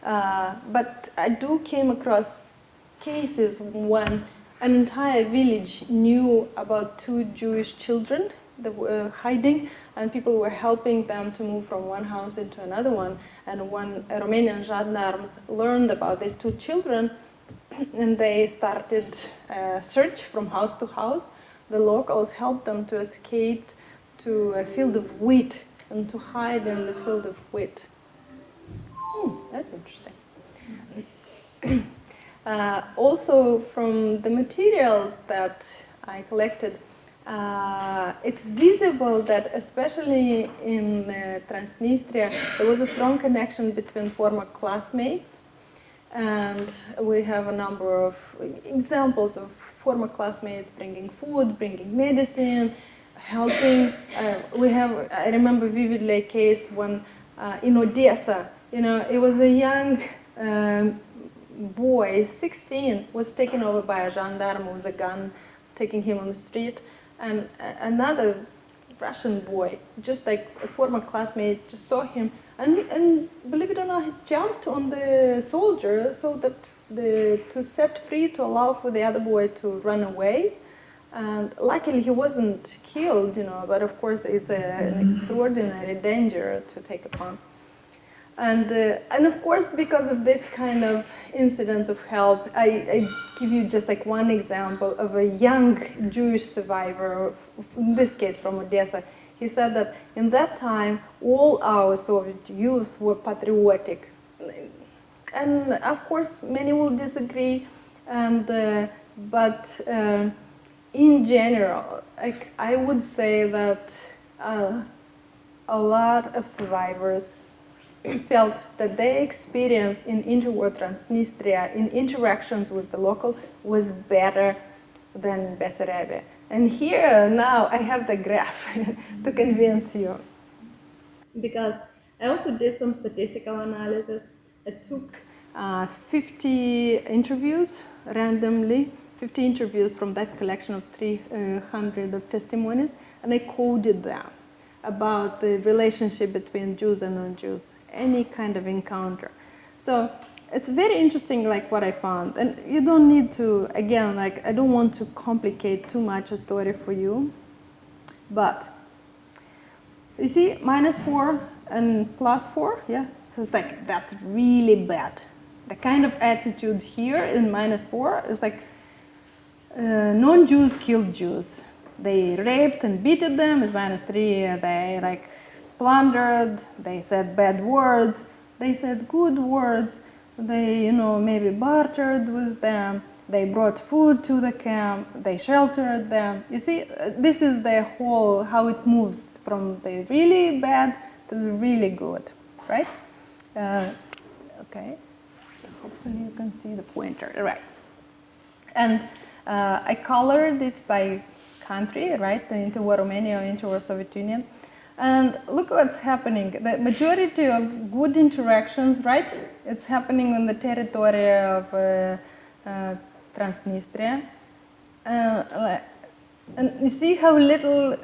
But I do came across cases when an entire village knew about 2 Jewish children that were hiding, and people were helping them to move from one house into another one. And when Romanian gendarmes learned about these 2 children, and they started a search from house to house, the locals helped them to escape to a field of wheat and to hide in the field of wheat. That's interesting. Also, from the materials that I collected, it's visible that especially in Transnistria, there was a strong connection between former classmates, and we have a number of examples of former classmates bringing food, bringing medicine, helping. I remember vividly a case when in Odessa, it was a young boy, 16, was taken over by a gendarme with a gun, taking him on the street, and another Russian boy, just like a former classmate, just saw him, and believe it or not, he jumped on the soldier so that to set free, to allow for the other boy to run away. And luckily he wasn't killed, but of course it's an extraordinary danger to take upon. And of course, because of this kind of incidents of help, I give you just like one example of a young Jewish survivor, in this case from Odessa. He said that in that time, all our Soviet youth were patriotic. And of course, many will disagree, but in general, I would say that a lot of survivors felt that their experience in interwar Transnistria, in interactions with the local, was better than Bessarabia. And here now I have the graph to convince you. Because I also did some statistical analysis. I took 50 interviews randomly, 50 interviews from that collection of 300 of testimonies, and I coded them about the relationship between Jews and non-Jews, any kind of encounter. So it's very interesting, like what I found. And you don't need to, again, like I don't want to complicate too much a story for you. But you see, -4 and +4, yeah? It's like, that's really bad. The kind of attitude here in -4 is like, non-Jews killed Jews. They raped and beated them. It's -3, they like plundered, they said bad words, they said good words, they, maybe bartered with them, they brought food to the camp, they sheltered them. You see, this is the whole, how it moves from the really bad to the really good, right? Okay, hopefully you can see the pointer, right? And I colored it by country, right? The interwar Romania or interwar Soviet Union. And look what's happening. The majority of good interactions, right? It's happening on the territory of Transnistria. And you see how little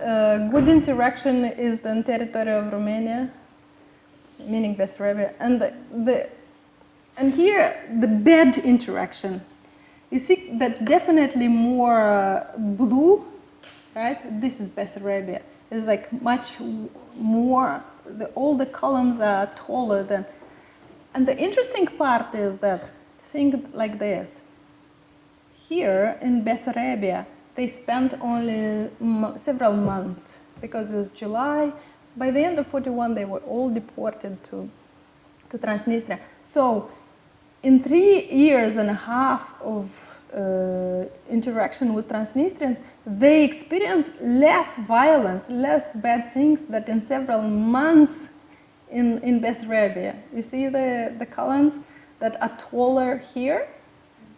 good interaction is on territory of Romania, meaning Bessarabia. And here, the bad interaction. You see that definitely more blue, right? This is Bessarabia. It's like much more, all the columns are taller than. And the interesting part is that, think like this. Here in Bessarabia, they spent only several months, because it was July, by the end of 41, they were all deported to Transnistria. So in 3 years and a half of interaction with Transnistrians, they experienced less violence, less bad things than in several months in Bessarabia. You see the columns that are taller here?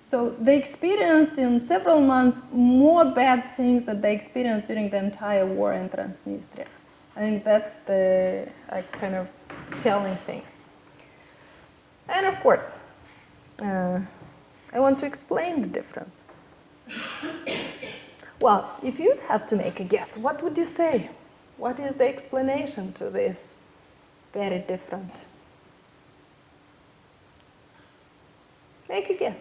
So they experienced in several months more bad things than they experienced during the entire war in Transnistria. I think that's the kind of telling things. And of course, I want to explain the difference. Well, if you'd have to make a guess, what would you say? What is the explanation to this? Very different. Make a guess.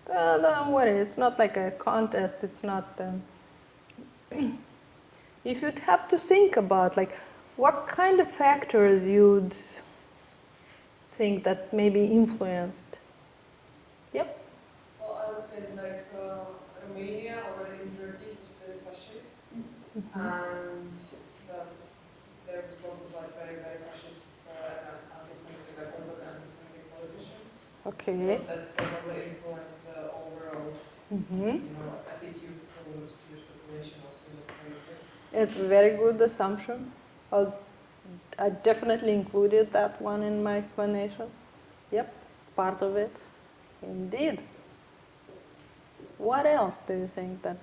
Don't worry, it's not like a contest, it's not... If you'd have to think about, like, what kind of factors you'd think that maybe influenced? Yep. Well, I would say like Romania already in the 30s was very fascist, and there was lots of like very, very fascist anti-Semitic, like older anti-Semitic politicians. Okay. So that probably influenced the overall, attitude towards Jewish population also. It's a very good assumption. I definitely included that one in my explanation. Yep, it's part of it. Indeed. What else do you think that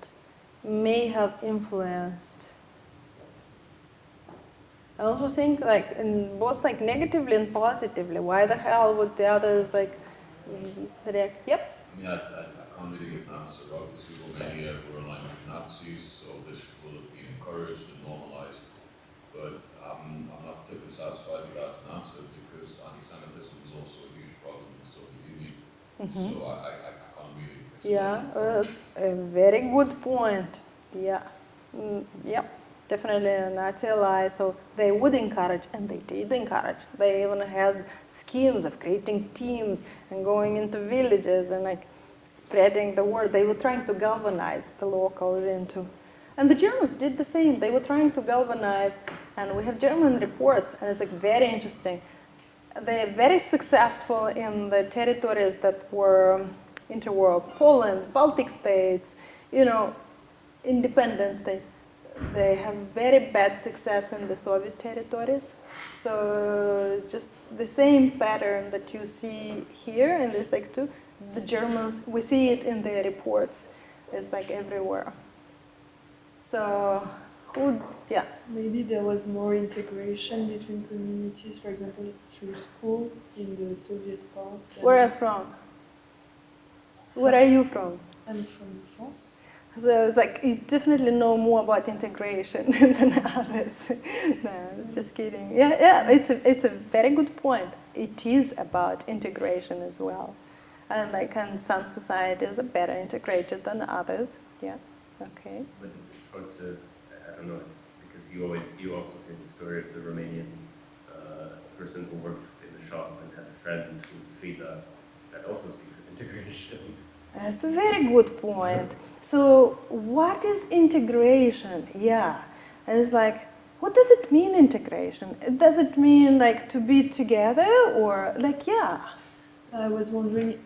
may have influenced? I also think like in both like negatively and positively. Why the hell would the others like react? Yep. I mean, I can't really give an answer. Obviously, Romania were aligned with Nazis, so this will have been encouraged and normalized. But I'm not particularly satisfied with that as an answer because anti-Semitism is also a huge problem in the Soviet Union. So I can't really explain. Yeah, a very good point. Yeah, yep, definitely a Nazi ally. So they would encourage, and they did encourage. They even had schemes of creating teams and going into villages and like spreading the word. They were trying to galvanize the locals into. And the Germans did the same. They were trying to galvanize, and we have German reports, and it's like very interesting. They're very successful in the territories that were interwar: Poland, Baltic states, independent states. They have very bad success in the Soviet territories. So just the same pattern that you see here in this like too, the Germans, we see it in their reports. It's like everywhere. So, yeah. Maybe there was more integration between communities, for example, through school in the Soviet past. Where are you from? Where are you from? I'm from France. So it's like you definitely know more about integration than others. No, just kidding. Yeah, it's a very good point. It is about integration as well, and like in some societies are better integrated than others. Yeah. Okay. But it's hard to, I don't know, because you also hear the story of the Romanian person who worked in the shop and had a friend who was Frida, that also speaks of integration. That's a very good point. So what is integration? Yeah. It's like, what does it mean, integration? Does it mean like to be together or like, yeah? I was wondering,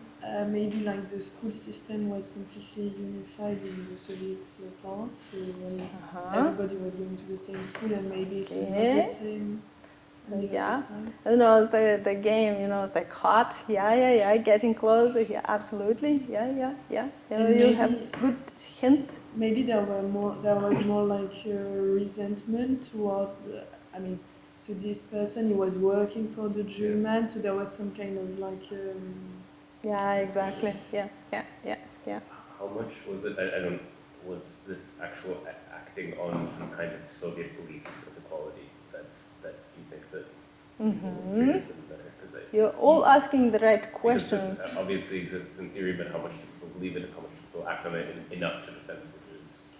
maybe like the school system was completely unified in the Soviet past, so when everybody was going to the same school and maybe it was not the same. Yeah, it's the game, it's like hot, yeah, getting closer, yeah, absolutely, yeah. You have good hints. Maybe there was more like resentment toward, to this person. He was working for the German, so there was some kind of like. Yeah, exactly. Yeah. How much was it? Was this actual acting on some kind of Soviet beliefs of equality that you think that people treated them better? You're all asking the right questions. This obviously exists in theory, but how much do people believe it? How much do people act on it enough to defend the Jews?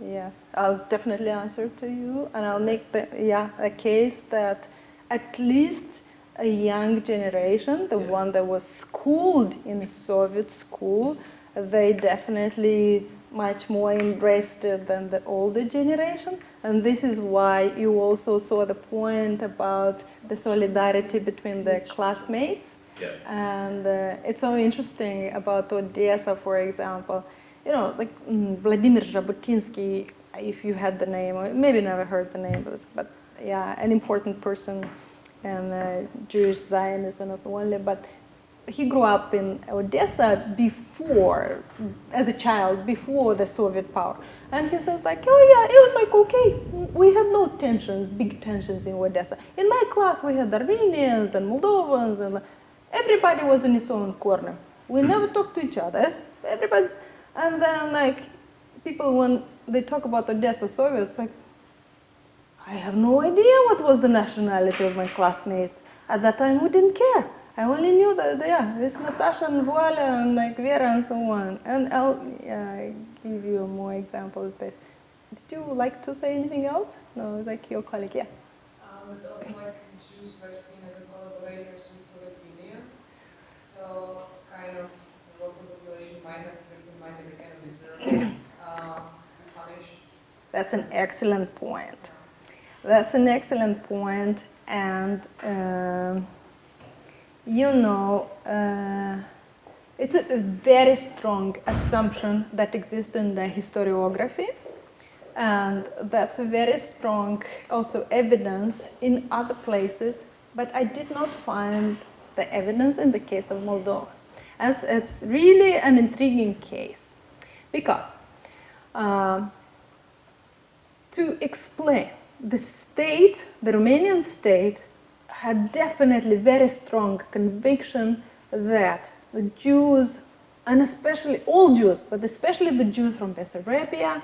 Yes. I'll definitely answer to you, and I'll make a case that at least a young generation, the one that was schooled in a Soviet school, they definitely much more embraced it than the older generation. And this is why you also saw the point about the solidarity between the classmates. Yeah. And it's so interesting about Odessa, for example. You know, like Vladimir Zhabotinsky, if you had the name, or maybe never heard the name, but yeah, an important person in Jewish Zionism not only, but he grew up in Odessa before, as a child, before the Soviet power. And he says like, oh yeah, it was like, okay, we had no tensions, big tensions in Odessa. In my class, we had Armenians and Moldovans, and everybody was in its own corner. We never talked to each other. Everybody's, and then like, people, when they talk about Odessa Soviets, like, I have no idea what was the nationality of my classmates. At that time, we didn't care. I only knew that, yeah, this Natasha and Voila and like Vera and so on. And I'll give you more examples. Did you like to say anything else? No, like your colleague, yeah. But also like Jews were seen as a collaborators with Soviet Union. So kind of the local population might have this in mind that they kind of deserve punished. That's an excellent point. That's an excellent point. And you know, it's a very strong assumption that exists in the historiography, and that's a very strong also evidence in other places, but I did not find the evidence in the case of Moldova. And it's really an intriguing case, because to explain the state, the Romanian state, had definitely very strong conviction that the Jews, and especially all Jews, but especially the Jews from Bessarabia,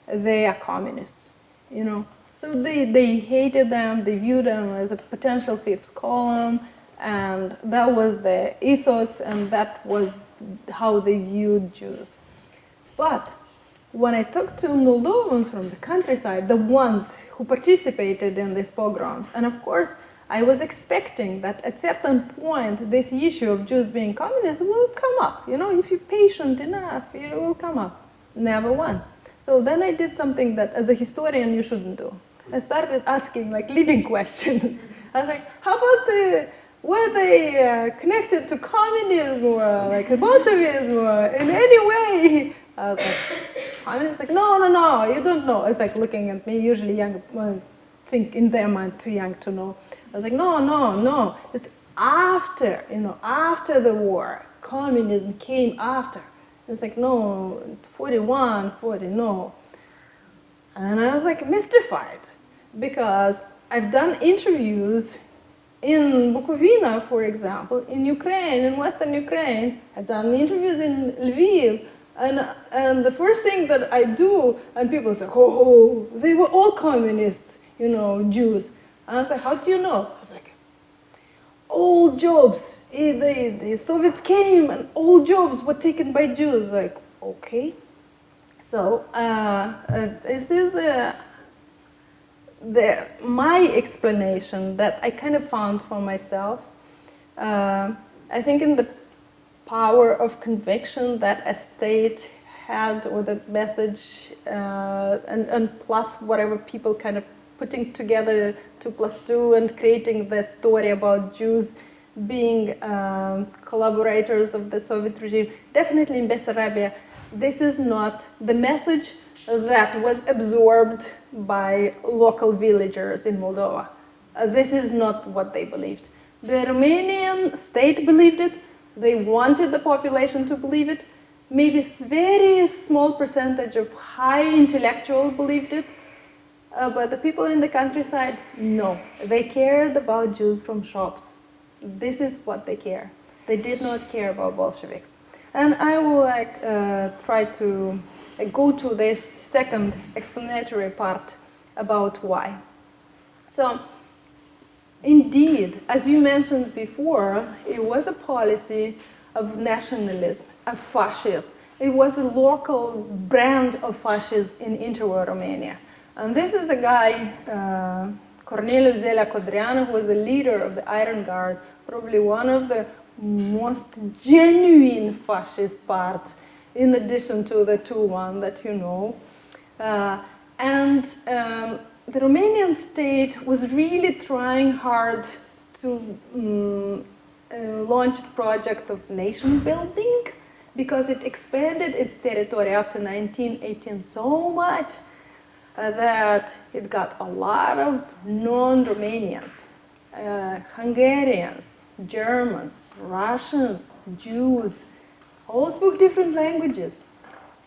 they are communists, you know. So they hated them, they viewed them as a potential fifth column, and that was the ethos, and that was how they viewed Jews. But when I talked to Moldovans from the countryside, the ones who participated in these pogroms, and of course, I was expecting that at certain point, this issue of Jews being communists will come up. You know, if you're patient enough, it will come up. Never once. So then I did something that, as a historian, you shouldn't do. I started asking like leading questions. I was like, how about were they connected to communism or like Bolshevism or in any way? I was like, communists? Like, no, you don't know. It's like looking at me, usually young, think in their mind too young to know. I was like, no. It's after, you know, after the war. Communism came after. It's like, no, 41, 40, no. And I was like mystified, because I've done interviews in Bukovina, for example, in Ukraine, in Western Ukraine. I've done interviews in Lviv. And the first thing that I do, and people say, oh, they were all communists, you know, Jews. And I was like, how do you know? I was like, all jobs, the Soviets came and all jobs were taken by Jews. Like, okay. So this is my explanation that I kind of found for myself. I think in the power of conviction that a state had, or the message, and plus whatever people kind of putting together 2 + 2 and creating the story about Jews being collaborators of the Soviet regime. Definitely in Bessarabia, this is not the message that was absorbed by local villagers in Moldova. This is not what they believed. The Romanian state believed it. They wanted the population to believe it. Maybe a very small percentage of high intellectuals believed it. But the people in the countryside, no. They cared about Jews from shops. This is what they care. They did not care about Bolsheviks. And I will try to go to this second explanatory part about why. So, indeed, as you mentioned before, it was a policy of nationalism, of fascism. It was a local brand of fascism in interwar Romania. And this is a guy, Corneliu Zelea Codreanu, who was the leader of the Iron Guard, probably one of the most genuine fascist parts in addition to the two one that you know. The Romanian state was really trying hard to launch a project of nation building, because it expanded its territory after 1918 so much that it got a lot of non-Romanians, Hungarians, Germans, Russians, Jews, all spoke different languages.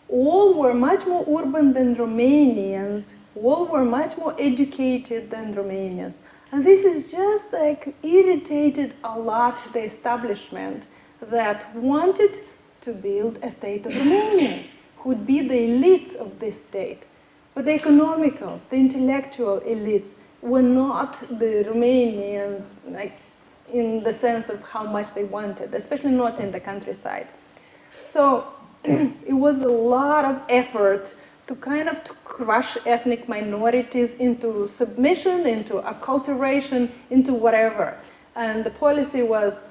All were much more urban than Romanians, all were much more educated than Romanians. And this is just like irritated a lot the establishment that wanted to build a state of Romanians, who would be the elites of this state. But the economical, the intellectual elites were not the Romanians, like in the sense of how much they wanted, especially not in the countryside. So it was a lot of effort to kind of to crush ethnic minorities into submission, into acculturation, into whatever. And the policy was,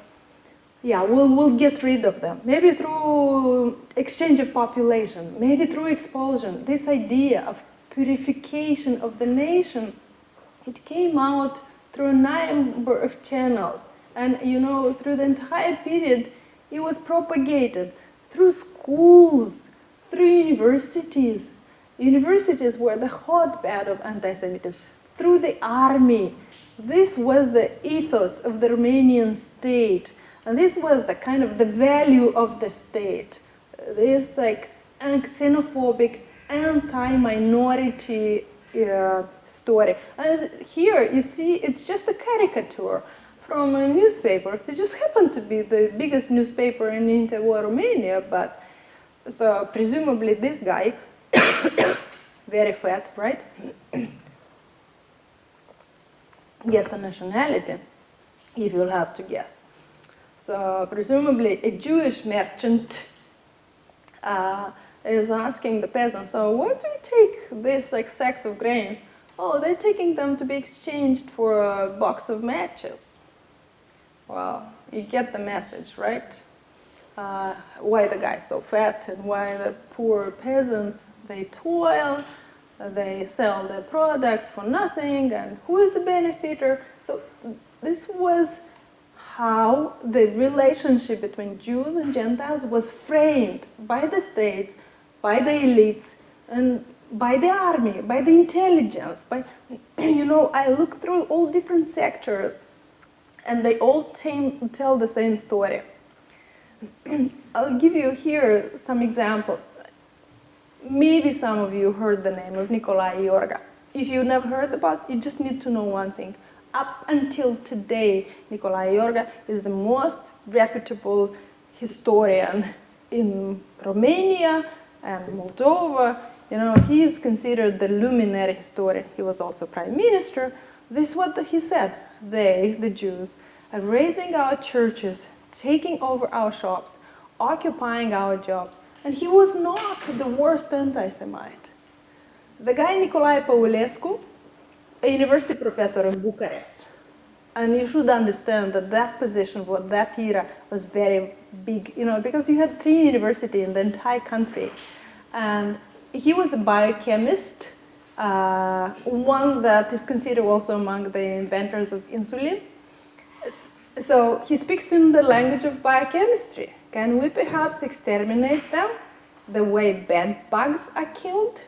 yeah, we'll get rid of them. Maybe through exchange of population, maybe through expulsion. This idea of purification of the nation, it came out through a number of channels. And, you know, through the entire period, it was propagated through schools, through universities. Universities were the hotbed of anti-Semitism, through the army. This was the ethos of the Romanian state. And this was the kind of the value of the state. This like xenophobic, anti-minority story. And here you see it's just a caricature from a newspaper. It just happened to be the biggest newspaper in inthe, Romania, but so presumably this guy, very fat, right? Guess the nationality, if you'll have to guess. So presumably a Jewish merchant is asking the peasants, so what do you take this like sacks of grains? Oh, they're taking them to be exchanged for a box of matches. Well, you get the message, right? Why the guy's so fat and why the poor peasants, they toil, they sell their products for nothing, and who is the benefiter? So this was how the relationship between Jews and Gentiles was framed by the states, by the elites, and by the army, by the intelligence. By, you know, I looked through all different sectors, and they all tell the same story. I'll give you here some examples. Maybe some of you heard the name of Nicolae Iorga. If you've never heard about it, you just need to know one thing. Up until today, Nicolae Iorga is the most reputable historian in Romania and Moldova. You know, he is considered the luminary historian. He was also prime minister. This is what he said. They, the Jews, are raising our churches, taking over our shops, occupying our jobs. And he was not the worst anti-Semite. The guy Nicolae Păulescu, a university professor in Bucharest. And you should understand that that position, what that era, was very big, you know, because you had 3 universities in the entire country. And he was a biochemist, one that is considered also among the inventors of insulin. So he speaks in the language of biochemistry. Can we perhaps exterminate them the way bed bugs are killed?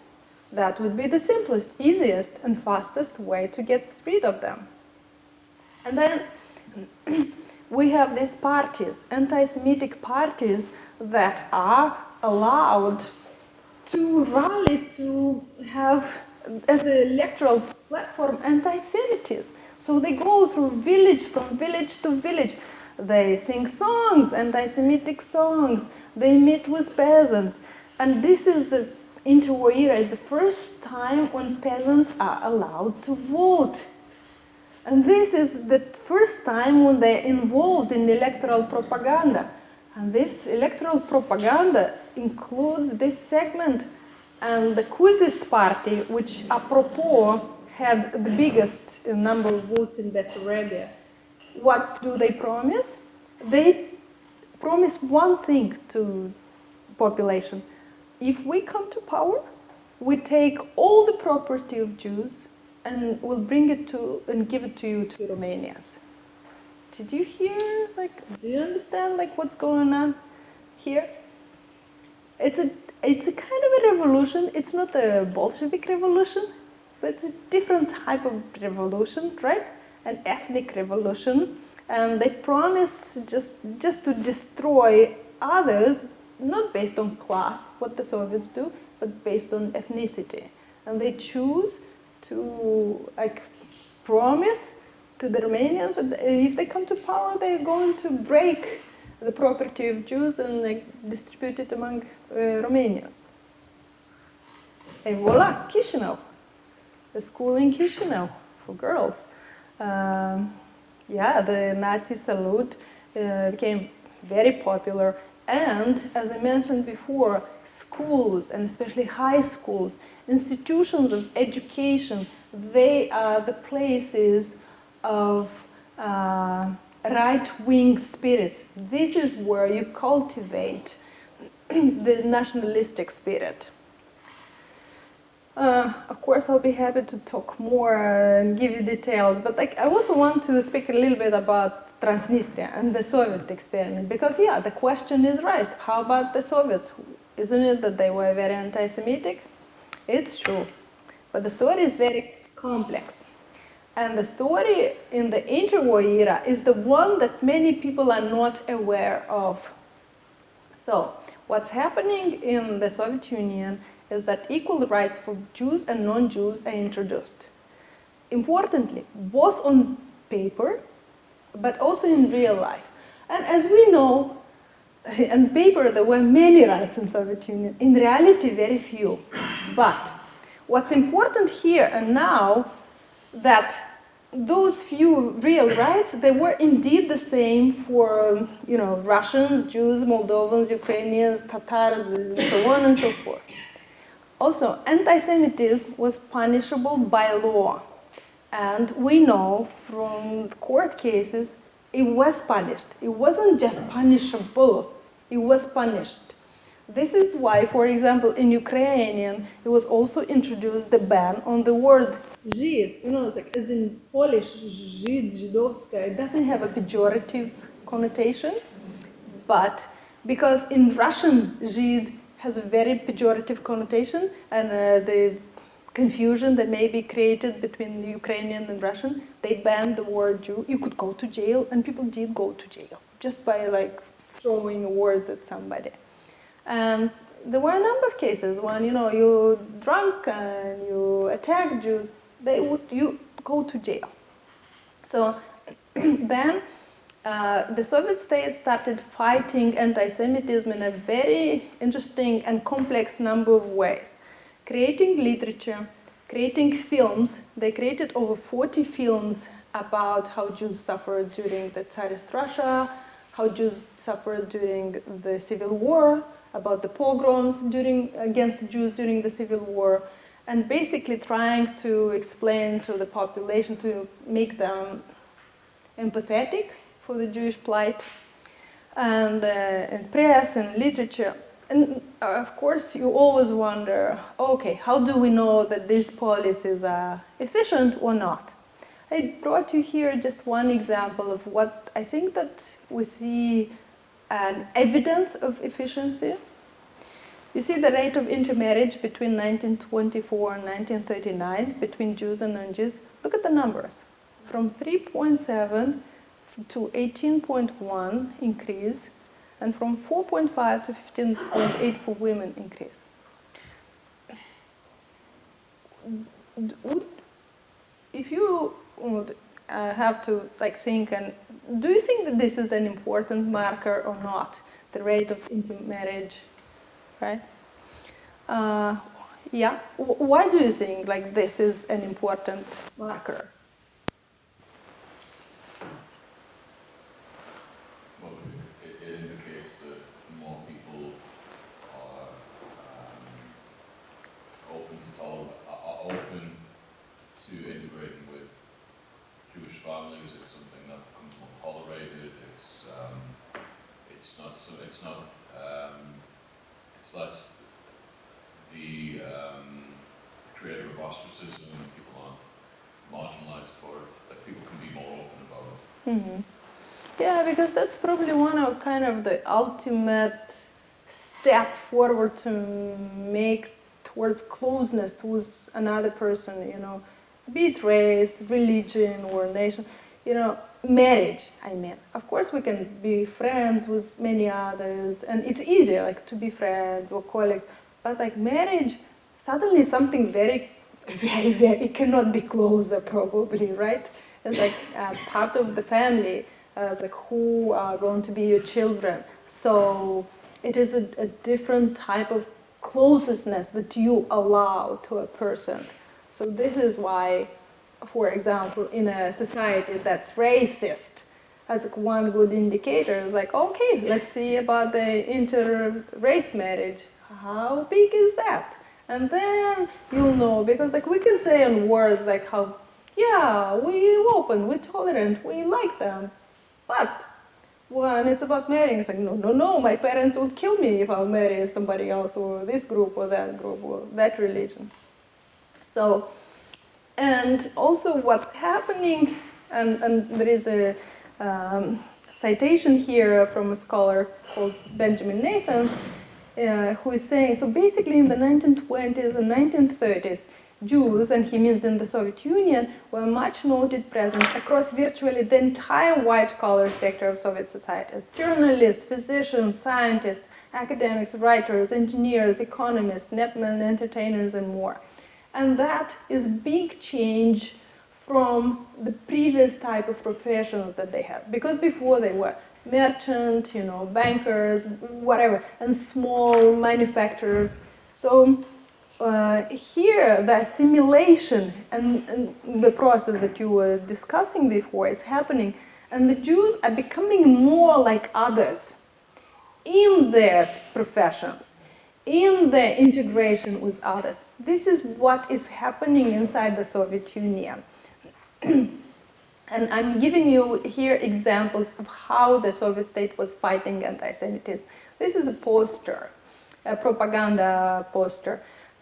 That would be the simplest, easiest, and fastest way to get rid of them. And then we have these parties, anti-Semitic parties, that are allowed to rally to have as an electoral platform anti-Semitism. So they go through village, from village to village. They sing songs, anti-Semitic songs. They meet with peasants. And this is the interwar era, is the first time when peasants are allowed to vote. And this is the first time when they're involved in electoral propaganda. And this electoral propaganda includes this segment. And the Kuzist party, which apropos had the biggest number of votes in Bessarabia, what do they promise? They promise one thing to population. If we come to power, we take all the property of Jews and we'll bring it to and give it to you, to Romanians. Did you hear, like, do you understand, like, what's going on here? It's a kind of a revolution. It's not a Bolshevik revolution, but it's a different type of revolution, right? An ethnic revolution. And they promise just to destroy others, not based on class, what the Soviets do, but based on ethnicity. And they choose to, like, promise to the Romanians that if they come to power, they're going to break the property of Jews and, like, distribute it among Romanians. And voila, Chișinău, the school in Chișinău for girls. Yeah, the Nazi salute became very popular, and as I mentioned before, schools, and especially high schools, institutions of education, they are the places of right-wing spirit. This is where you cultivate the nationalistic spirit. Of course, I'll be happy to talk more and give you details, but, like, I also want to speak a little bit about Transnistria and the Soviet experiment, because, yeah, the question is right. How about the Soviets? Isn't it that they were very anti-Semitic? It's true, but the story is very complex. And the story in the interwar era is the one that many people are not aware of. So, what's happening in the Soviet Union is that equal rights for Jews and non-Jews are introduced. Importantly, both on paper, but also in real life. And as we know, on paper there were many rights in Soviet Union. In reality, very few. But what's important here and now, that those few real rights, they were indeed the same for, you know, Russians, Jews, Moldovans, Ukrainians, Tatars, and so on and so forth. Also, anti-Semitism was punishable by law. And we know from court cases, it was punished. It wasn't just punishable, it was punished. This is why, for example, in Ukrainian, it was also introduced the ban on the word Žid. You know, it's like, as in Polish, Žid, Židovska, it doesn't have a pejorative connotation, but because in Russian, Žid has a very pejorative connotation, and the confusion that may be created between the Ukrainian and Russian, they banned the word Jew. You could go to jail, and people did go to jail, just by, like, throwing words at somebody. And there were a number of cases when, you know, you drunk and you attack Jews, you go to jail. So then the Soviet state started fighting anti-Semitism in a very interesting and complex number of ways. Creating literature, creating films. They created over 40 films about how Jews suffered during the Tsarist Russia, how Jews suffered during the Civil War, about the pogroms against Jews during the Civil War, and basically trying to explain to the population, to make them empathetic for the Jewish plight, and press and literature. And of course, you always wonder, okay, how do we know that these policies are efficient or not? I brought you here just one example of what I think that we see an evidence of efficiency. You see the rate of intermarriage between 1924 and 1939 between Jews and non-Jews. Look at the numbers. From 3.7 to 18.1 increase, and from 4.5 to 15.8 for women increase. If you would have to, like, think, and do you think that this is an important marker or not, the rate of intermarriage, right? Yeah. Why do you think, like, this is an important marker? Well, it indicates that more people are open to integrating with Jewish families. It's something that becomes more tolerated. It's not Yeah, because that's probably one of kind of the ultimate step forward to make towards closeness towards another person, you know, be it race, religion, or nation, you know, marriage, I mean. Of course we can be friends with many others, and it's easier, like, to be friends or colleagues, but like marriage, suddenly something very, very, very, it cannot be closer probably, right? It's like part of the family, like who are going to be your children. So it is a different type of closeness that you allow to a person. So this is why, for example, in a society that's racist, that's like one good indicator. It's like, okay, let's see about the inter-race marriage. How big is that? And then you'll know, because like we can say in words like how, yeah, we're open, we're tolerant, we like them. But when it's about marrying, it's like, no, no, no, my parents will kill me if I marry somebody else, or this group, or that religion. So, and also what's happening, and there is a citation here from a scholar called Benjamin Nathans, who is saying, so basically in the 1920s and 1930s, Jews, and he means in the Soviet Union, were a much noted presence across virtually the entire white-collar sector of Soviet society. Journalists, physicians, scientists, academics, writers, engineers, economists, netmen, entertainers, and more. And that is big change from the previous type of professions that they had. Because before they were merchants, you know, bankers, whatever, and small manufacturers. So here, the assimilation and the process that you were discussing before is happening, and the Jews are becoming more like others in their professions, in their integration with others. This is what is happening inside the Soviet Union. And I'm giving you here examples of how the Soviet state was fighting anti-Semitism. This is a poster, a propaganda poster,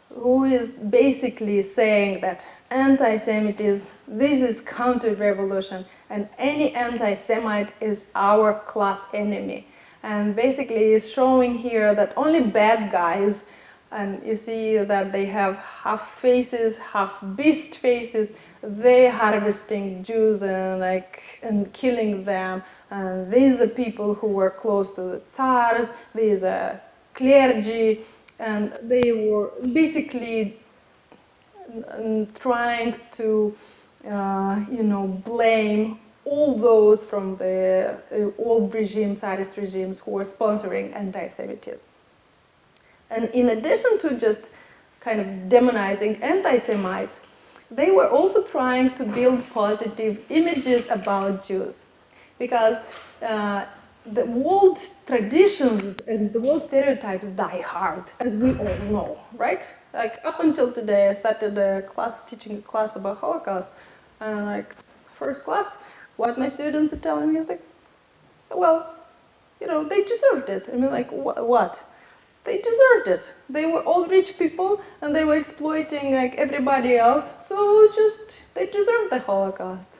who is basically saying that anti-Semitism, this is counter-revolution, and any anti-Semite is our class enemy. And basically it's showing here that only bad guys, and you see that they have half faces, half beast faces, they're harvesting Jews and killing them. And these are people who were close to the Tsars, these are clergy, and they were basically trying to, blame all those from the old regime, Tsarist regimes, who were sponsoring anti-Semitism. And in addition to just kind of demonizing anti-Semites, they were also trying to build positive images about Jews. Because the old traditions and the old stereotypes die hard, as we all know, right? Like up until today, I started teaching a class about Holocaust, and like first class, what my students are telling me is like, well, they deserved it. I mean, like what? They deserved it. They were all rich people, and they were exploiting like everybody else. So they deserved the Holocaust.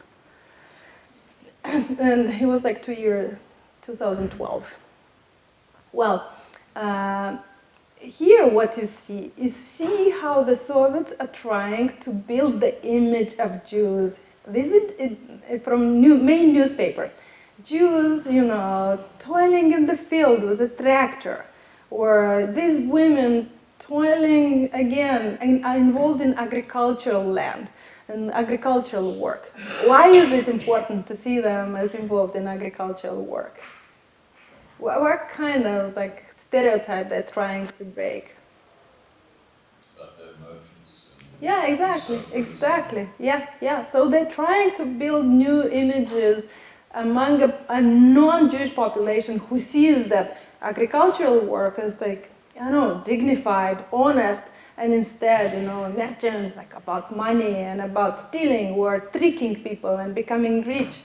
And it was like 2012. Well, here what you see how the Soviets are trying to build the image of Jews. This is from main newspapers. Jews, toiling in the field with a tractor, or these women toiling again and are involved in agricultural land and agricultural work. Why is it important to see them as involved in agricultural work? What kind of like stereotype they're trying to break? About their emotions. Yeah, exactly. Yeah. So they're trying to build new images among a non-Jewish population who sees that agricultural work is like, dignified, honest, and instead, merchants like about money and about stealing or tricking people and becoming rich.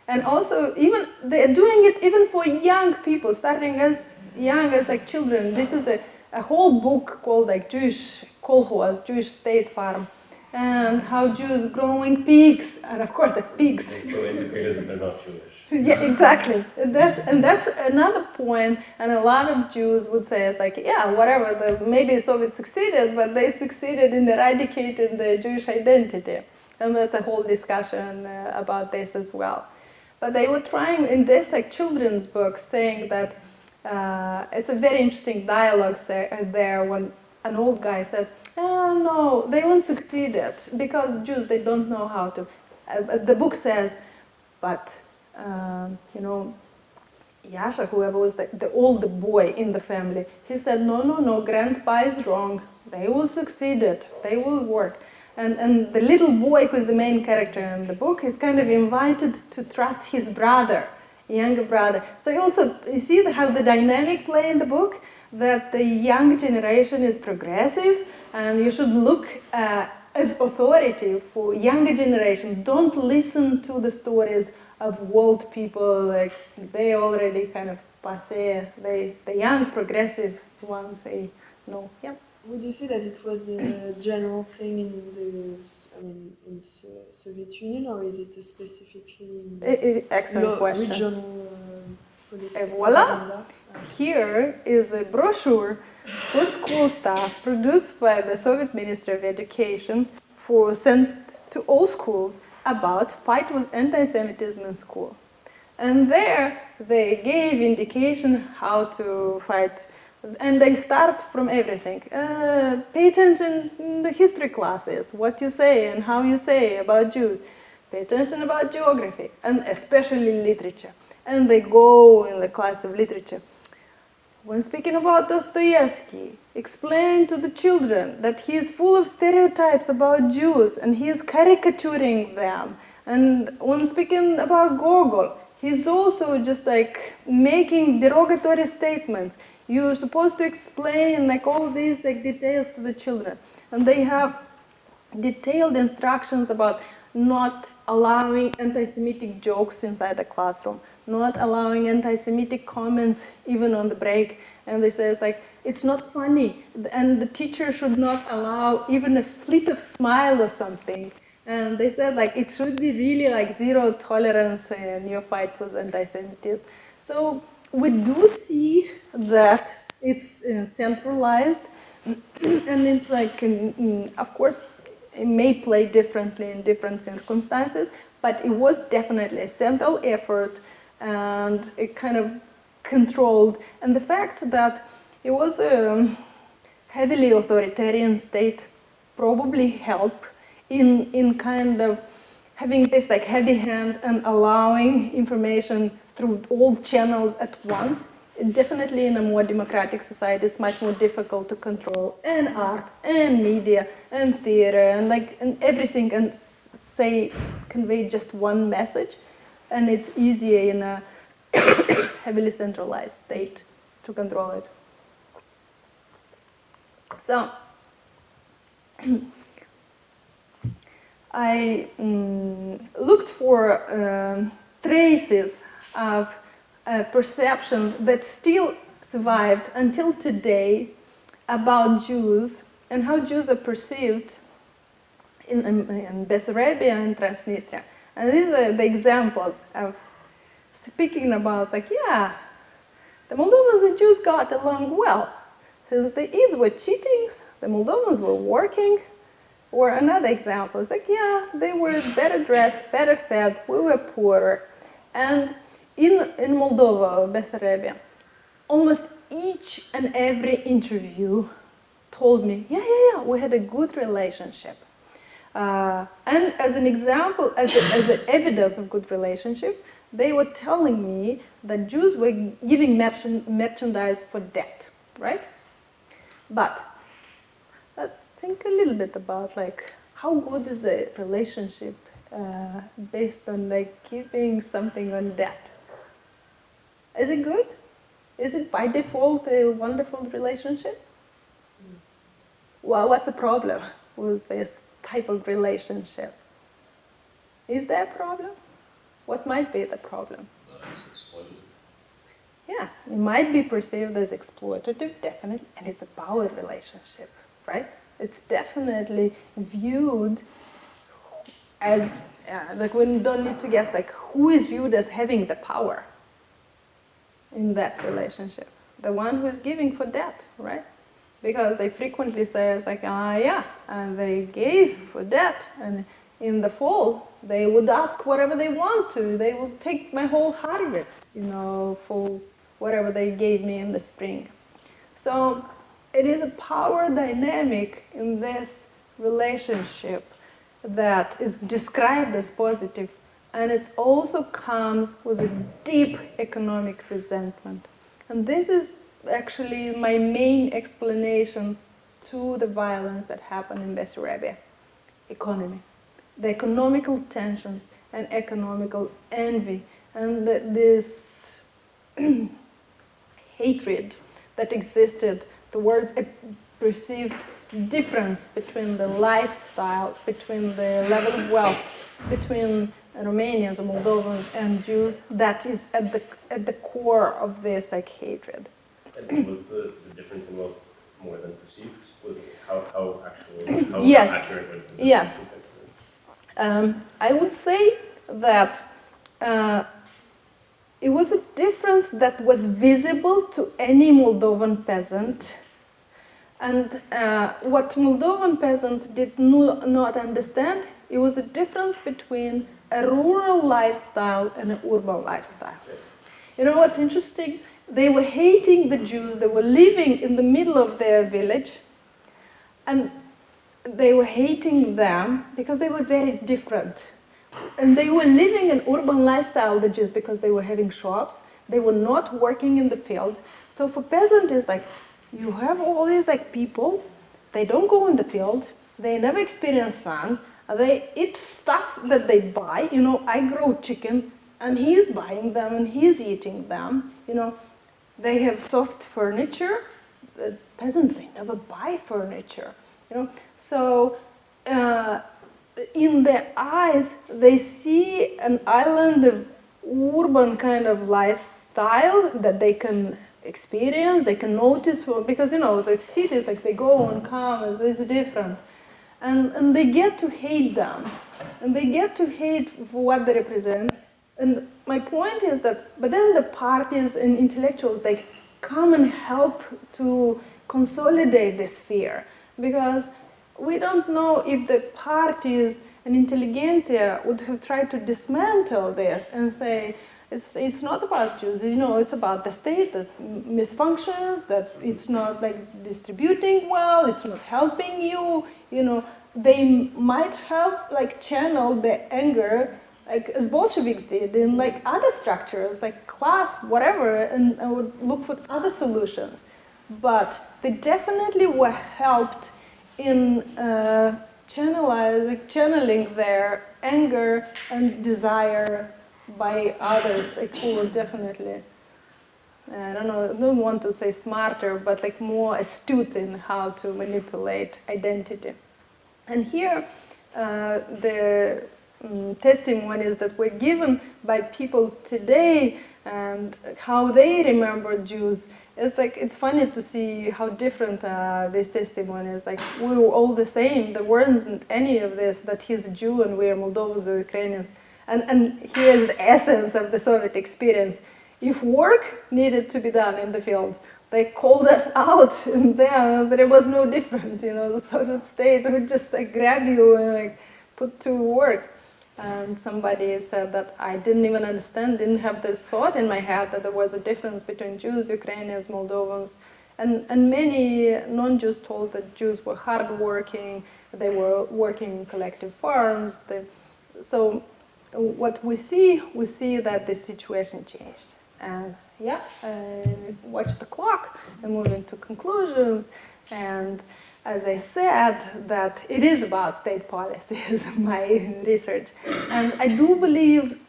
And also, even they're doing it even for young people, starting as young as like children. This is a whole book called like Jewish Kolkhoz, Jewish State Farm, and how Jews growing pigs, and of course the pigs. They're so integrated that they're not Jewish. Yeah, exactly. That's another point, and a lot of Jews would say it's like, yeah, whatever, maybe the Soviets succeeded, but they succeeded in eradicating the Jewish identity. And that's a whole discussion about this as well. But they were trying in this like children's book saying that it's a very interesting dialogue there when an old guy said, oh no, they won't succeed it because Jews, they don't know how to. The book says, but you know, Yasha, whoever was the older boy in the family, he said, no, grandpa is wrong. They will succeed it. They will work. And the little boy, who is the main character in the book, is kind of invited to trust his brother, younger brother. So you see how the dynamic play in the book, that the young generation is progressive, and you should look as authority for younger generation. Don't listen to the stories of old people, like they already kind of passé. The young progressive ones say no. Yeah. Would you say that it was a general thing in in Soviet Union, or is it specifically Excellent question. regional politics? Voila! Here is a brochure for school staff produced by the Soviet Ministry of Education sent to all schools about fight with anti-Semitism in school. And there they gave indication how to fight. And they start from everything. Pay attention in the history classes, what you say and how you say about Jews. Pay attention about geography, and especially literature. And they go in the class of literature. When speaking about Dostoevsky, explain to the children that he is full of stereotypes about Jews and he is caricaturing them. And when speaking about Gogol, he's also just like making derogatory statements. You're supposed to explain like all these like details to the children, and they have detailed instructions about not allowing anti-Semitic jokes inside the classroom, not allowing anti-Semitic comments even on the break. And they say it's like it's not funny, and the teacher should not allow even a flit of smile or something. And they said like it should be really like zero tolerance in your fight with anti-Semitism. So we do see that it's centralized, and it's like, of course, it may play differently in different circumstances, but it was definitely a central effort, and it kind of controlled. And the fact that it was a heavily authoritarian state probably helped in kind of having this like heavy hand and allowing information through all channels at once. Definitely in a more democratic society, it's much more difficult to control and art and media and theater and everything and convey just one message. And it's easier in a heavily centralized state to control it. So I looked for traces of perceptions that still survived until today about Jews and how Jews are perceived in Bessarabia and Transnistria. And these are the examples of speaking about, like, yeah, the Moldovans and Jews got along well. Because the Ids were cheating, the Moldovans were working. Or another example is like, yeah, they were better dressed, better fed, we were poorer. And in Moldova or Bessarabia, almost each and every interview told me, yeah, we had a good relationship. And as an example, as an evidence of good relationship, they were telling me that Jews were giving merchandise for debt, right? But let's think a little bit about like how good is a relationship based on like giving something on debt? Is it good? Is it by default a wonderful relationship? Well, what's the problem with this type of relationship? Is there a problem? What might be the problem? It's exploitative. Yeah, it might be perceived as exploitative, definitely, and it's a power relationship, right? it's definitely viewed as, like we don't need to guess, like who is viewed as having the power in that relationship? The one who is giving for debt, right? Because they frequently say, it's like, yeah, and they gave for debt, and in the fall, they would ask whatever they want to. They will take my whole harvest, for whatever they gave me in the spring. So it is a power dynamic in this relationship that is described as positive, and it also comes with a deep economic resentment. And this is actually my main explanation to the violence that happened in Bessarabia. Economy. The economical tensions and economical envy and this hatred that existed towards a perceived difference between the lifestyle, between the level of wealth, between Romanians or Moldovans and Jews, that is at the core of this hatred. And was the difference in wealth more than perceived? Was it how Yes. accurate was it? Yes. I would say that it was a difference that was visible to any Moldovan peasant. And what Moldovan peasants did not understand, it was a difference between a rural lifestyle and an urban lifestyle. You know what's interesting? They were hating the Jews. They were living in the middle of their village, and they were hating them because they were very different. And they were living an urban lifestyle, the Jews, because they were having shops. They were not working in the field. So for peasants, it's like, you have all these people, they don't go in the field, they never experience sun, they eat stuff that they buy. I grow chicken, and he's buying them, and he's eating them. They have soft furniture. The peasants, they never buy furniture. So in their eyes, they see an island of urban kind of lifestyle that they can experience, they can notice, because the cities, they go and come, it's different. And they get to hate them. And they get to hate for what they represent. And my point is that, but then the parties and intellectuals, they come and help to consolidate this fear. Because we don't know if the parties and intelligentsia would have tried to dismantle this and say, it's not about Jews, it's about the state that misfunctions, that it's not distributing well, it's not helping you, they might have channel the anger as Bolsheviks did in other structures, class, whatever, and would look for other solutions. But they definitely were helped in channeling their anger and desire by others, who were definitely, I don't want to say smarter, but more astute in how to manipulate identity. And here, the testimonies that were given by people today and how they remember Jews, it's funny to see how different these testimonies. We were all the same. There wasn't any of this that he's a Jew and we are Moldovans or Ukrainians. And here's the essence of the Soviet experience. If work needed to be done in the field, they called us out, and there was no difference. The Soviet state would just grab you and put to work. And somebody said that I didn't even understand, didn't have this thought in my head that there was a difference between Jews, Ukrainians, Moldovans. And many non-Jews told that Jews were hardworking, they were working in collective farms. So what we see that the situation changed. And I watched the clock and moving to conclusions. And as I said, that it is about state policies, my research. And I do believe,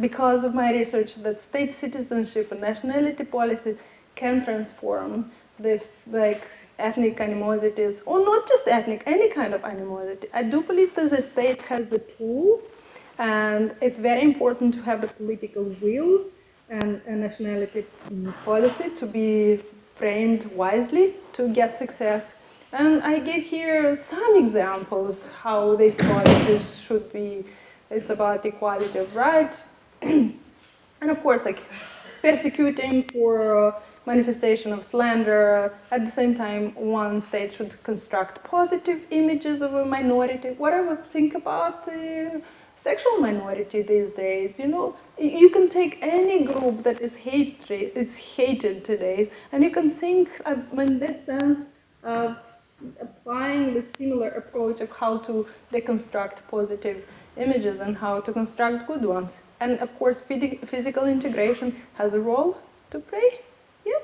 because of my research, that state citizenship and nationality policies can transform the ethnic animosities, or not just ethnic, any kind of animosity. I do believe that the state has the tool, and it's very important to have the political will and nationality policy to be framed wisely to get success. And I give here some examples how these policies should be. It's about equality of rights, and of course, like persecuting for manifestation of slander. At the same time, one state should construct positive images of a minority. What I would think about the sexual minority these days, you know, you can take any group that is hated today, and you can think in this sense of applying the similar approach of how to deconstruct positive images and how to construct good ones. And of course, physical integration has a role to play. Yep.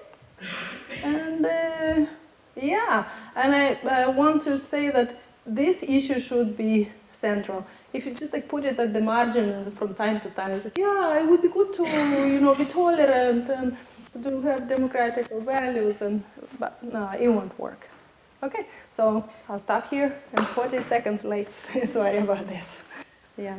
And yeah, and I want to say that this issue should be central. If you just like put it at the margin from time to time, it's like, yeah, it would be good to, you know, be tolerant and to have democratic values, but no, it won't work. Okay, so I'll stop here. I'm 40 seconds late. Sorry about this. Yeah.